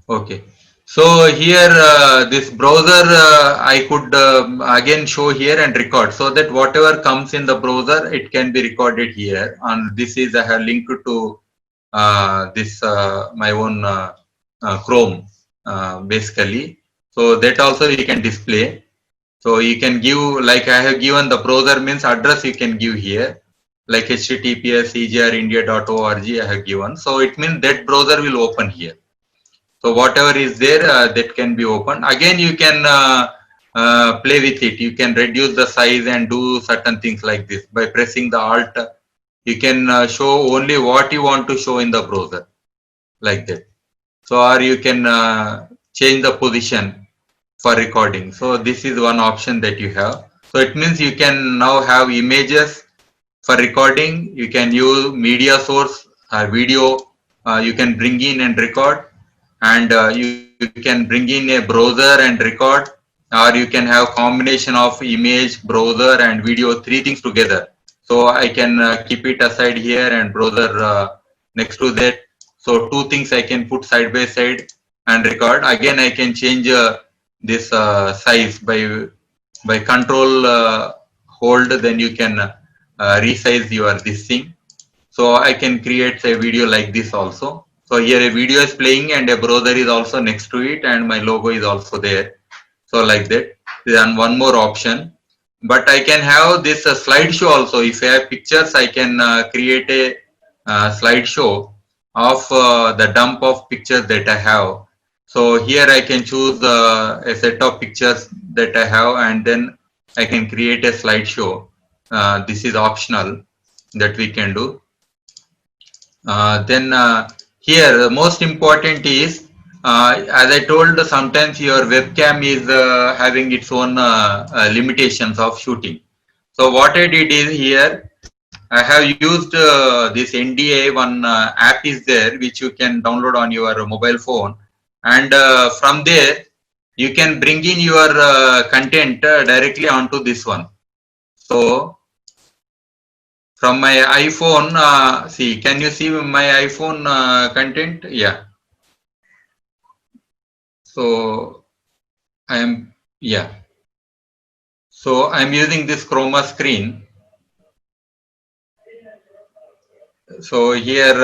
Okay. So here this browser I could again show here and record, so that whatever comes in the browser, it can be recorded here. And this is I have linked to this my own Chrome basically. So that also you can display. So you can give, like I have given the browser means address you can give here, like https egrindia.org I have given. So it means that browser will open here. So whatever is there that can be opened. Again you can play with it. You can reduce the size and do certain things like this. By pressing the Alt, you can show only what you want to show in the browser, like that. So or you can change the position for recording. So this is one option that you have. So it means you can now have images for recording. You can use media source or video. You can bring in and record, and you can bring in a browser and record, or you can have combination of image, browser and video, three things together. So I can keep it aside here and browser next to that. So two things I can put side by side and record. Again I can change this size by control hold, then you can resize your this thing. So I can create a video like this also. So here a video is playing and a browser is also next to it, and my logo is also there. So like that. Then one more option. But I can have this slideshow also. If I have pictures, I can create a slideshow of the dump of pictures that I have. So here I can choose a set of pictures that I have, and then I can create a slideshow. This is optional that we can do. Then here the most important is, as I told, sometimes your webcam is having its own limitations of shooting. So what I did is, here I have used this NDA. One app is there which you can download on your mobile phone, and from there you can bring in your content directly onto this one. So from my iPhone, see, can you see my iPhone content? Yeah. So I am, yeah. So I'm using this Chroma screen. So here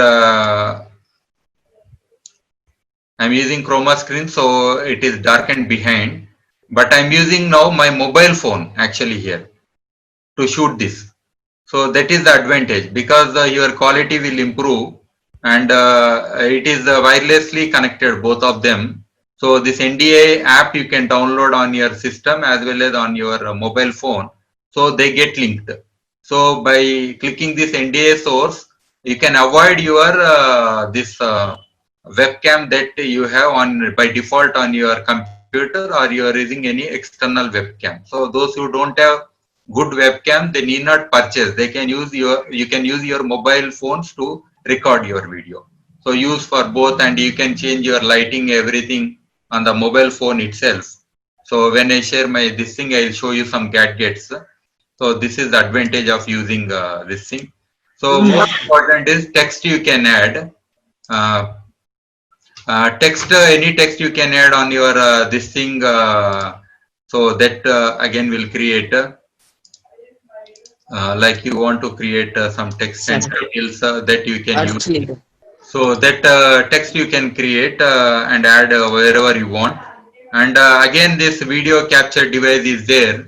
I'm using Chroma screen, so it is darkened behind. But I'm using now my mobile phone actually here to shoot this. So that is the advantage, because your quality will improve, and it is wirelessly connected, both of them. So this NDA app you can download on your system as well as on your mobile phone. So they get linked. So by clicking this NDA source, you can avoid your this webcam that you have on by default on your computer, or you are using any external webcam. So those who don't have good webcam, they need not purchase. They can use you can use your mobile phones to record your video. So use for both, and you can change your lighting, everything on the mobile phone itself. So when I share my this thing, I will show you some gadgets. So this is the advantage of using this thing. So most important is text you can add. Text, any text you can add on your this thing. So that again will create like you want to create some text and titles that you can use. So that text you can create and add wherever you want, And again, this video capture device is there.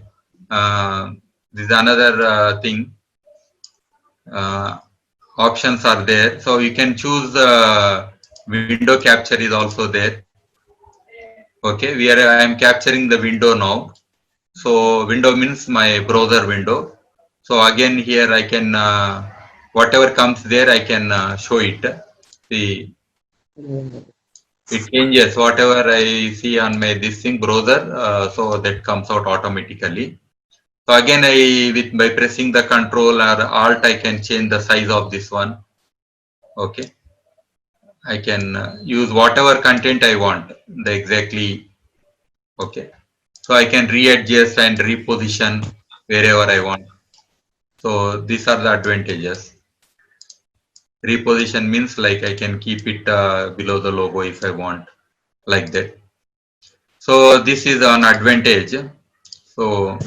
This is another thing. Options are there, so you can choose window capture is also there. Okay, I am capturing the window now. So window means my browser window. So again here I can whatever comes there I can show it. See, it changes whatever I see on my this thing browser. So that comes out automatically. So again by pressing the control or alt I can change the size of this one. Okay, I can use whatever content I want. The exactly. Okay, so I can readjust and reposition wherever I want. So these are the advantages. Reposition means like I can keep it below the logo if I want, like that. So this is an advantage. So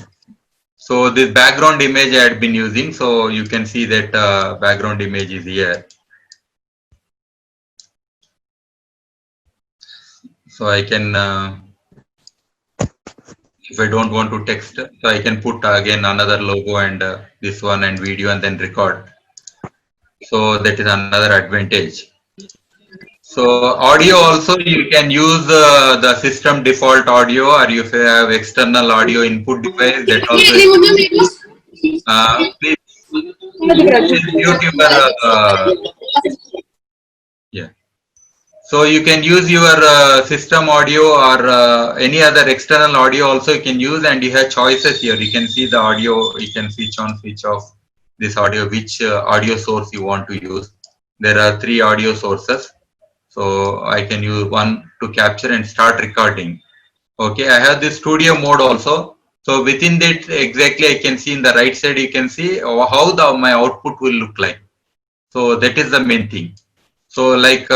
this background image I had been using. So you can see that background image is here. So I can, if I don't want to text, so I can put again another logo and this one and video and then record. So that is another advantage. So audio also you can use the system default audio, or if you have external audio input device, that also please mute your yeah. So you can use your system audio or any other external audio also you can use, and you have choices here. You can see the audio, you can switch on, switch off this audio, which audio source you want to use. There are 3 audio sources. So I can use one to capture and start recording. Okay, I have this studio mode also. So within that exactly I can see in the right side, you can see how my output will look like. So that is the main thing. So like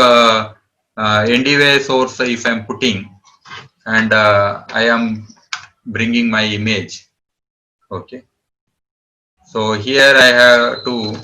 NDVI source if I'm putting, and I am bringing my image. Okay. So here I have to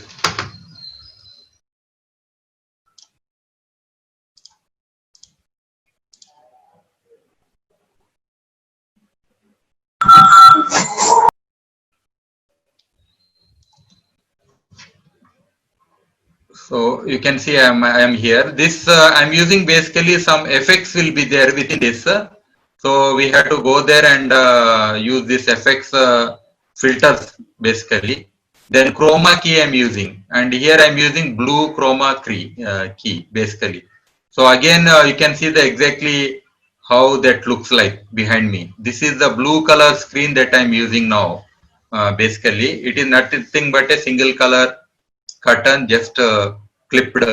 so you can see I am here. This I'm using basically some effects will be there within this. So we have to go there and use this effects filters basically. Then chroma key I'm using, and here I'm using blue chroma key basically. So again you can see the exactly how that looks like behind me. This is the blue color screen that I'm using now. Basically it is nothing but a single color curtain just clipped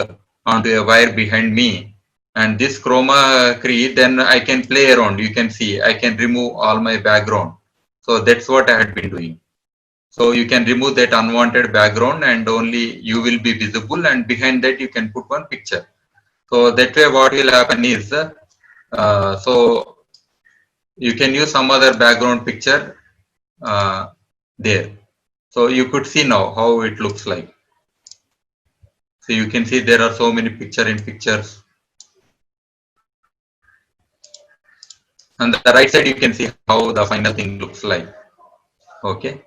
onto a wire behind me, and this chroma key, then I can play around. You can see I can remove all my background. So that's what I had been doing. So you can remove that unwanted background and only you will be visible, and behind that you can put one picture. So that way what will happen is so you can use some other background picture there. So you could see now how it looks like. So you can see there are so many picture in pictures. On the right side, you can see how the final thing looks like. Okay.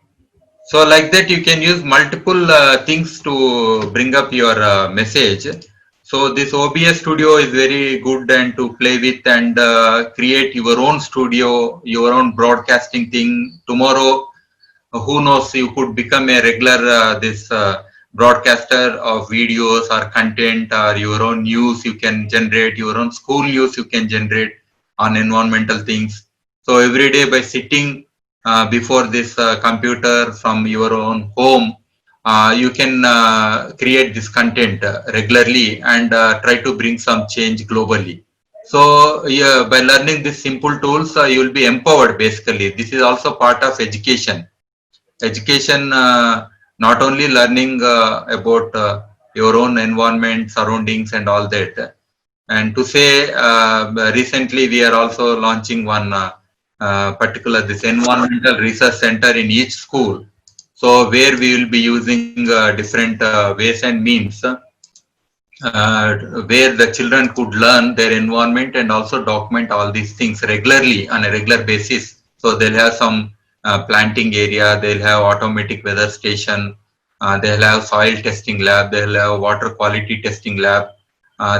So like that, you can use multiple things to bring up your message. So this OBS Studio is very good and to play with and create your own studio, your own broadcasting thing. Tomorrow, who knows, you could become a regular broadcaster of videos or content, or your own news you can generate, your own school news you can generate on environmental things. So every day by sitting before this computer from your own home, you can create this content regularly and try to bring some change globally. So yeah, by learning these simple tools, you will be empowered basically. This is also part of education. Education, not only learning about your own environment, surroundings and all that. And to say recently we are also launching one particular this environmental research center in each school. So where we will be using different ways and means where the children could learn their environment and also document all these things regularly on a regular basis. So they'll have some planting area, they'll have automatic weather station, they'll have soil testing lab, they'll have water quality testing lab,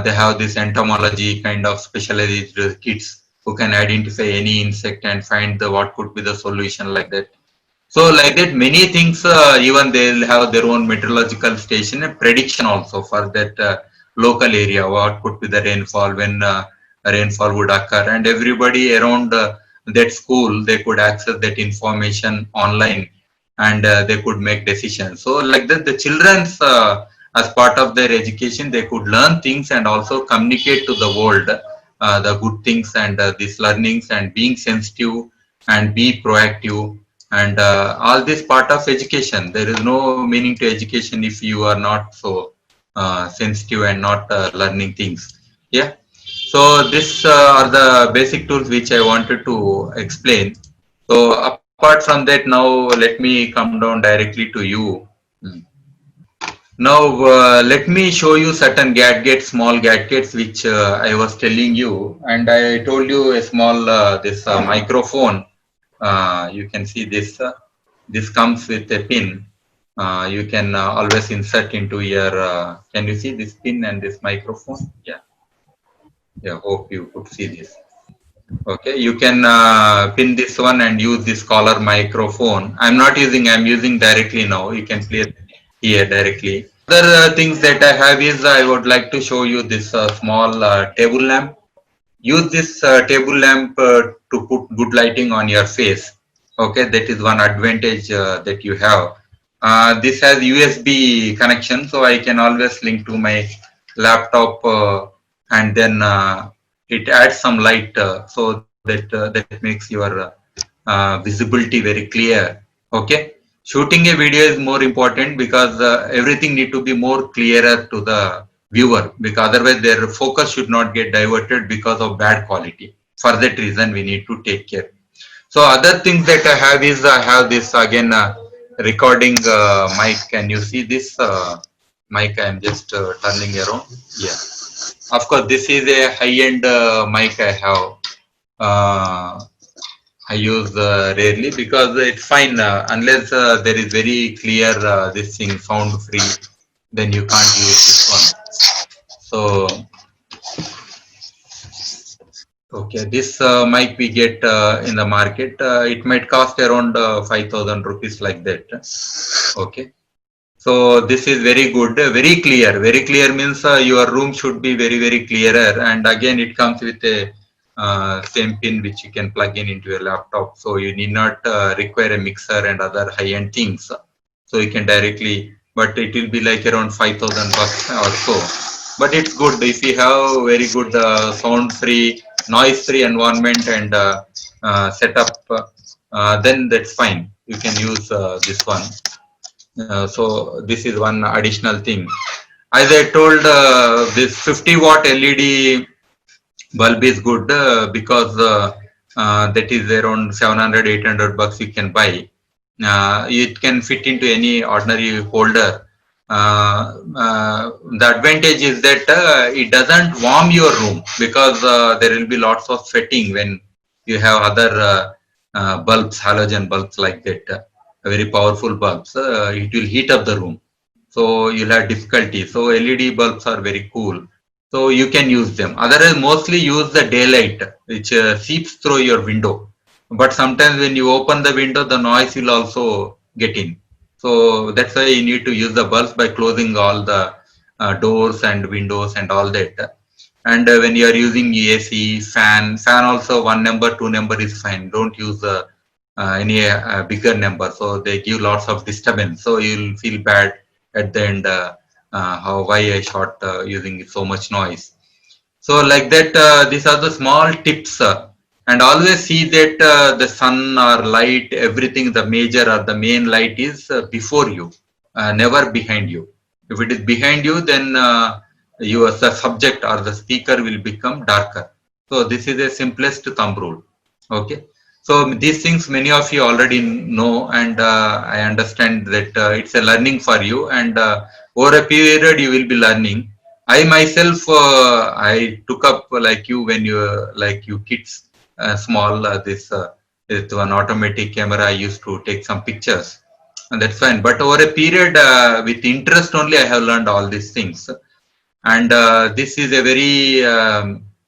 they have this entomology kind of specialized kits who can identify any insect and find the what could be the solution like that. So like that, many things, even they'll have their own meteorological station and prediction also for that local area, what could be the rainfall, when rainfall would occur, and everybody around that school, they could access that information online and they could make decisions. So like that, the children's, as part of their education, they could learn things and also communicate to the world the good things and these learnings and being sensitive and be proactive. And all this part of education. There is no meaning to education if you are not so sensitive and not learning things. Yeah. So this are the basic tools which I wanted to explain. So apart from that, now let me come down directly to you. Now let me show you certain gadgets, small gadgets which I was telling you, and I told you a small this microphone. You can see this. This comes with a pin. You can always insert into your. Can you see this pin and this microphone? Yeah. Yeah. Hope you could see this. Okay. You can pin this one and use this collar microphone. I'm not using. I'm using directly now. You can play here directly. Other things that I have is I would like to show you this small table lamp. Use this table lamp to put good lighting on your face. Okay, that is one advantage that you have. This has USB connection, so I can always link to my laptop and then it adds some light so that that makes your visibility very clear. Okay, shooting a video is more important because everything need to be more clearer to the viewer, because otherwise their focus should not get diverted because of bad quality. For that reason, we need to take care. So other things that I have is I have this again recording mic. Can you see this mic? I am just turning around. Yeah. Of course, this is a high-end mic I have. I use rarely because it's fine unless there is very clear this thing sound free, then you can't use this one. So okay, this mic we get in the market. It might cost around 5,000 rupees like that. Okay. So this is very good, very clear. Very clear means your room should be very, very clearer. And again, it comes with a same pin which you can plug in into your laptop. So you need not require a mixer and other high-end things. So you can directly, but it will be like around 5,000 bucks or so. But it's good if you have very good sound-free, noise-free environment and setup. Then that's fine. You can use this one. So this is one additional thing. As I told, this 50-watt LED bulb is good because that is around 700-800 bucks you can buy. It can fit into any ordinary holder. The advantage is that it doesn't warm your room because there will be lots of sweating when you have other bulbs, halogen bulbs like that. Very powerful bulbs, it will heat up the room. So you'll have difficulty. So LED bulbs are very cool. So you can use them. Otherwise, mostly use the daylight, which seeps through your window. But sometimes when you open the window, the noise will also get in. So that's why you need to use the bulbs by closing all the doors and windows and all that. And when you are using AC, fan also 1 number, 2 number is fine. Don't use any bigger number, so they give lots of disturbance, so you'll feel bad at the end why I shot using so much noise. So like that, these are the small tips, and always see that the sun or light, everything, the major or the main light is before you, never behind you. If it is behind you, then the subject or the speaker will become darker. So this is the simplest thumb rule. Okay. So these things many of you already know, and I understand that it's a learning for you, and over a period you will be learning. I myself, I took up like you when you like you kids small this with one automatic camera. I used to take some pictures, and that's fine. But over a period, with interest only, I have learned all these things. And this is a very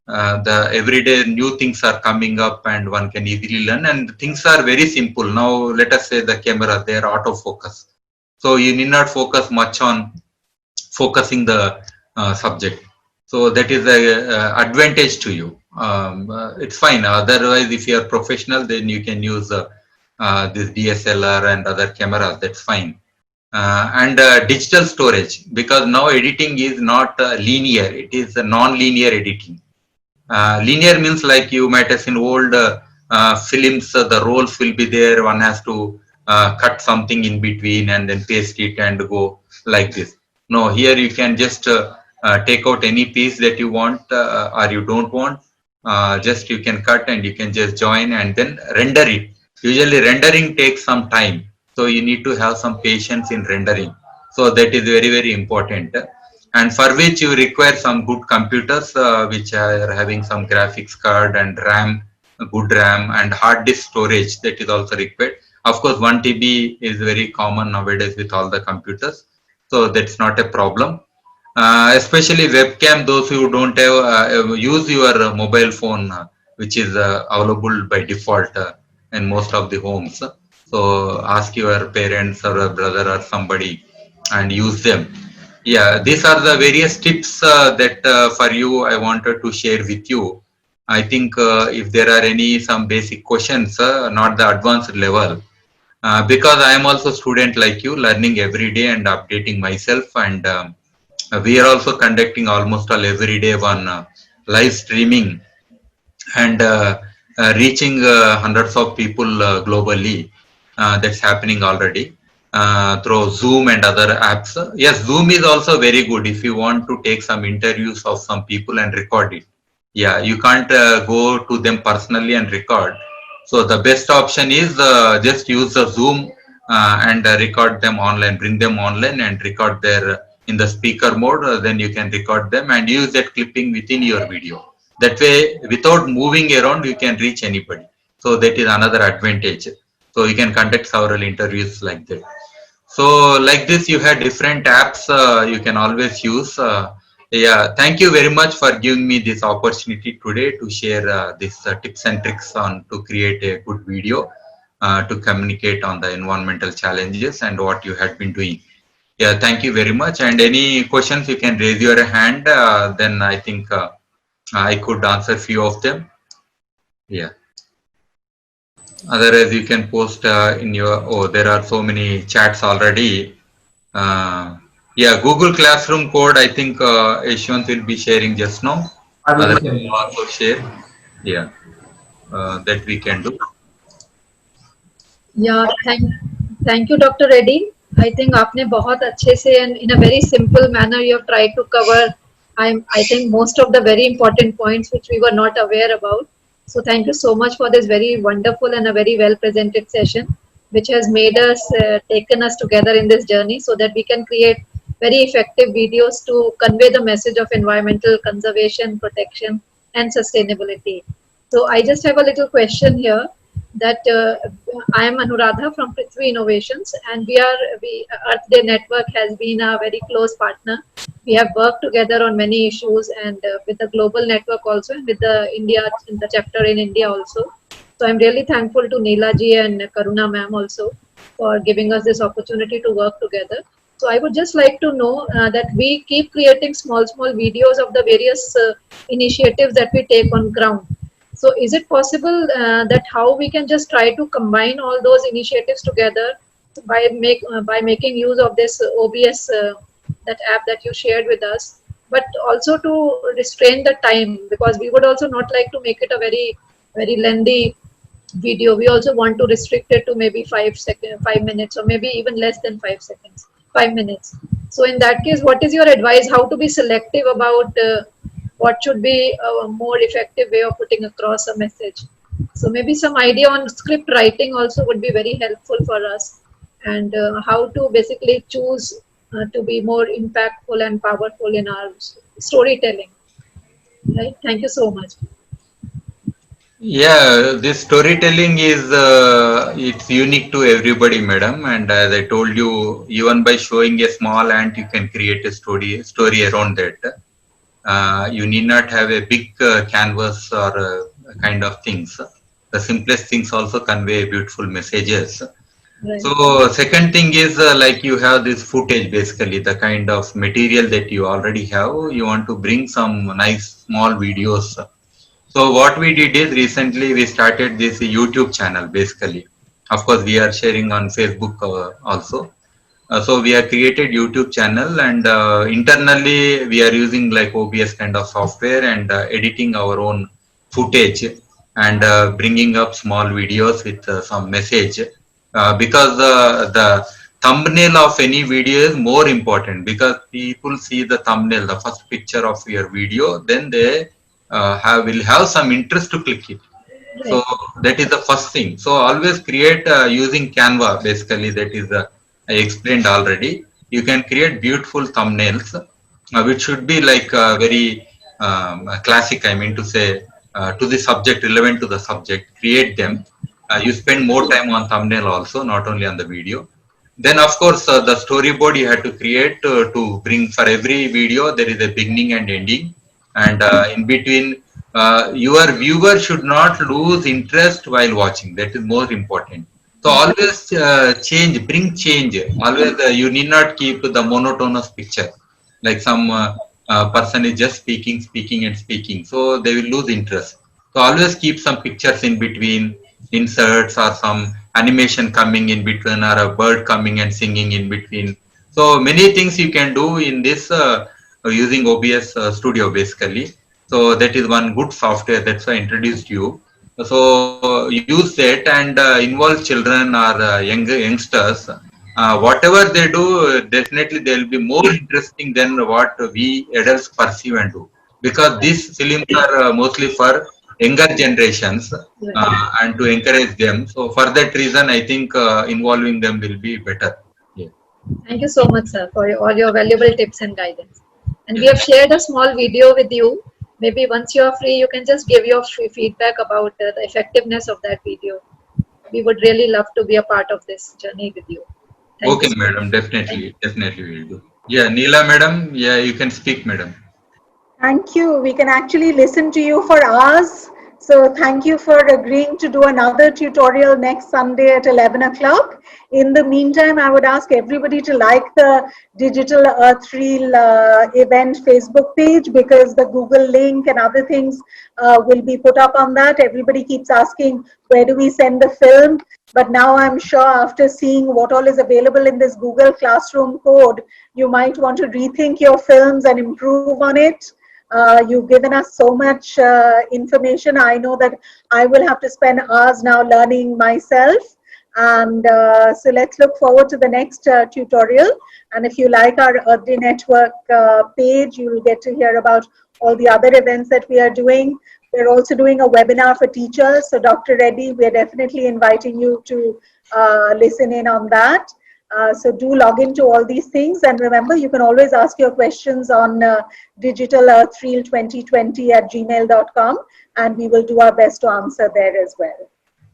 the everyday new things are coming up, and one can easily learn. And things are very simple now. Let us say the camera, they are autofocus, so you need not focus much on focusing the subject. So that is a advantage to you. It's fine. Otherwise, if you are professional, then you can use this DSLR and other cameras. That's fine. And digital storage, because now editing is not linear. It is a non-linear editing. Linear means like you might have seen old films, the rolls will be there. One has to cut something in between and then paste it and go like this. No, here you can just take out any piece that you want or you don't want. Just you can cut and you can just join and then render it. Usually rendering takes some time. So you need to have some patience in rendering. So that is very, very important. And for which you require some good computers which are having some graphics card and RAM, good RAM and hard disk storage, that is also required. Of course, 1 TB is very common nowadays with all the computers, so that's not a problem. Especially webcam, those who don't have, use your mobile phone, which is available by default in most of the homes. So ask your parents or a brother or somebody and use them. Yeah, these are the various tips that for you I wanted to share with you. I think if there are any some basic questions, not the advanced level, because I am also student like you, learning every day and updating myself, and we are also conducting almost all every day one live streaming and reaching hundreds of people globally. That's happening already through Zoom and other apps. Yes, Zoom is also very good if you want to take some interviews of some people and record it. Yeah, you can't go to them personally and record. So the best option is just use the Zoom and record them online, bring them online and record their in the speaker mode. Then you can record them and use that clipping within your video. That way, without moving around, you can reach anybody. So that is another advantage. So you can conduct several interviews like that. So like this, you have different apps you can always use. Yeah, thank you very much for giving me this opportunity today to share these tips and tricks on to create a good video to communicate on the environmental challenges and what you had been doing. Yeah, thank you very much. And any questions, you can raise your hand. Then I think I could answer few of them. Yeah. Otherwise, you can post in your, oh, there are so many chats already. Yeah, Google Classroom code, I think Yashwant will be sharing just now. I will Otherwise, share. also share. Yeah, that we can do. Yeah, thank you, Dr. Reddy. I think आपने बहुत अच्छे से and in a very simple manner you have tried to cover I think most of the very important points which we were not aware about. So thank you so much for this very wonderful and a very well presented session, which has made us taken us together in this journey so that we can create very effective videos to convey the message of environmental conservation, protection, and sustainability. So I just have a little question here that I am Anuradha from Prithvi Innovations, and Earth Day Network has been a very close partner. We have worked together on many issues and with the global network also, and with the chapter in India also. So I'm really thankful to Neela ji and Karuna ma'am also for giving us this opportunity to work together. So I would just like to know that we keep creating small videos of the various initiatives that we take on ground. So is it possible that how we can just try to combine all those initiatives together by making use of this OBS, that app that you shared with us, but also to restrain the time, because we would also not like to make it a very lengthy video. We also want to restrict it to maybe 5 minutes, or maybe even less than 5 minutes. So in that case, what is your advice? How to be selective about what should be a more effective way of putting across a message? So maybe some idea on script writing also would be very helpful for us, and how to basically choose to be more impactful and powerful in our storytelling. Right? Thank you so much. Yeah, this storytelling is it's unique to everybody, madam. And as I told you, even by showing a small ant, you can create a story around that. You need not have a big canvas or kind of things. The simplest things also convey beautiful messages. Right. So second thing is like you have this footage, basically the kind of material that you already have. You want to bring some nice small videos. So what we did is recently we started this YouTube channel basically. Of course, we are sharing on Facebook also. So we have created YouTube channel, and internally we are using like OBS kind of software and editing our own footage and bringing up small videos with some message, because the thumbnail of any video is more important, because people see the thumbnail, the first picture of your video, then they will have some interest to click it. So that is the first thing. So always create using Canva, basically that is I explained already. You can create beautiful thumbnails, which should be like very classic. I mean to say to the subject, relevant to the subject. Create them. You spend more time on thumbnail also, not only on the video. Then of course the storyboard you have to create to bring for every video. There is a beginning and ending, and in between your viewer should not lose interest while watching. That is more important. So always change, bring change. Always you need not keep the monotonous picture, like some person is just speaking, speaking and speaking. So they will lose interest. So always keep some pictures in between, inserts or some animation coming in between, or a bird coming and singing in between. So many things you can do in this using OBS Studio basically. So that is one good software. That's why I introduced you. So use that and involve children or youngsters. Whatever they do, definitely they will be more interesting than what we adults perceive and do. Because these films are mostly for younger generations and to encourage them. So for that reason, I think involving them will be better. Yeah. Thank you so much, sir, for all your valuable tips and guidance. And we have shared a small video with you. Maybe once you are free, you can just give your feedback about the effectiveness of that video. We would really love to be a part of this journey with you. Thank Okay, you. madam. Definitely, definitely will do. Yeah, Neela, madam. Yeah, you can speak, madam. Thank you. We can actually listen to you for hours. So thank you for agreeing to do another tutorial next Sunday at 11 o'clock. In the meantime, I would ask everybody to like the Digital Earth Reel event Facebook page, because the Google link and other things will be put up on that. Everybody keeps asking, where do we send the film? But now I'm sure after seeing what all is available in this Google Classroom code, you might want to rethink your films and improve on it. You've given us so much information. I know that I will have to spend hours now learning myself. And so let's look forward to the next tutorial. And if you like our Earth Day Network page, you will get to hear about all the other events that we are doing. We're also doing a webinar for teachers. So Dr. Reddy, we're definitely inviting you to listen in on that. So do log into all these things, and remember, you can always ask your questions on digitalearthreel2020@gmail.com, and we will do our best to answer there as well.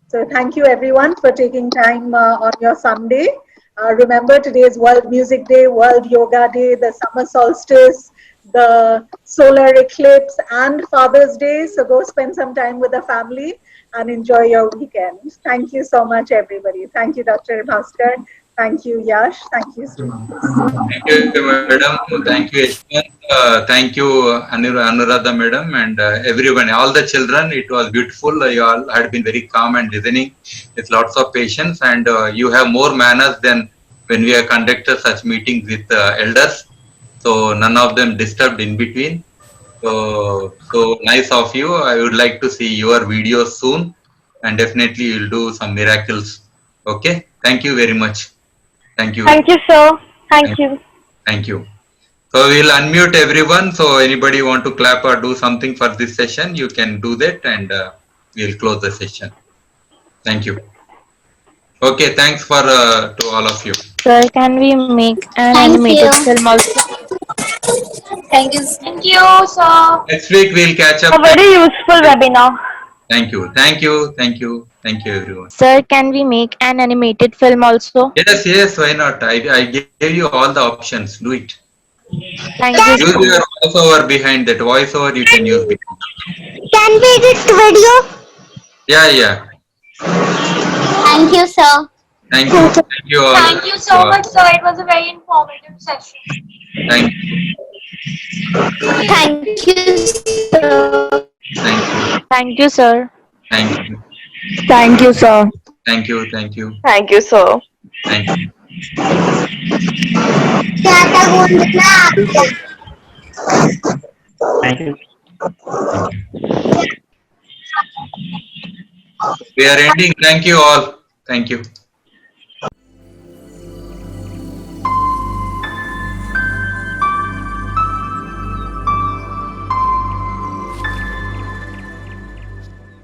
So thank you everyone for taking time on your Sunday. Remember, today is World Music Day, World Yoga Day, the summer solstice, the solar eclipse, and Father's Day. So go spend some time with the family and enjoy your weekend. Thank you so much, everybody. Thank you, Dr. Bhaskar. Thank you, Yash. Thank you, students. Thank you, madam. Thank you, Yashwant. Thank you, Anuradha, madam, and everyone, all the children. It was beautiful. You all had been very calm and listening with lots of patience, and you have more manners than when we have conducted such meetings with elders. So none of them disturbed in between. So nice of you. I would like to see your videos soon, and definitely you'll do some miracles. Okay. Thank you very much. Thank you. Thank you, sir. Thank you. Thank you. So we'll unmute everyone. So anybody want to clap or do something for this session, you can do that, and we'll close the session. Thank you. Okay, thanks for to all of you. Sir, can we make an Thank animated you. film also? Thank you. Thank you, sir. Next week we'll catch up. A very useful webinar. Thank you. Thank you. Thank you. Thank you, everyone. Sir, can we make an animated film also? Yes, yes, why not? I gave you all the options. Do it. Thank you. Use your voiceover behind that. Voiceover you can use behind. Can we edit video? Yeah, yeah. Thank you, sir. Thank you. Thank you all. Thank you so much, sir. It was a very informative session. Thank you. Thank you, sir. Thank you. Thank you, sir. Thank you. Thank you, sir. Thank you. Thank you. Thank you, sir. Thank you. Thank you. We are ending. Thank you all. Thank you.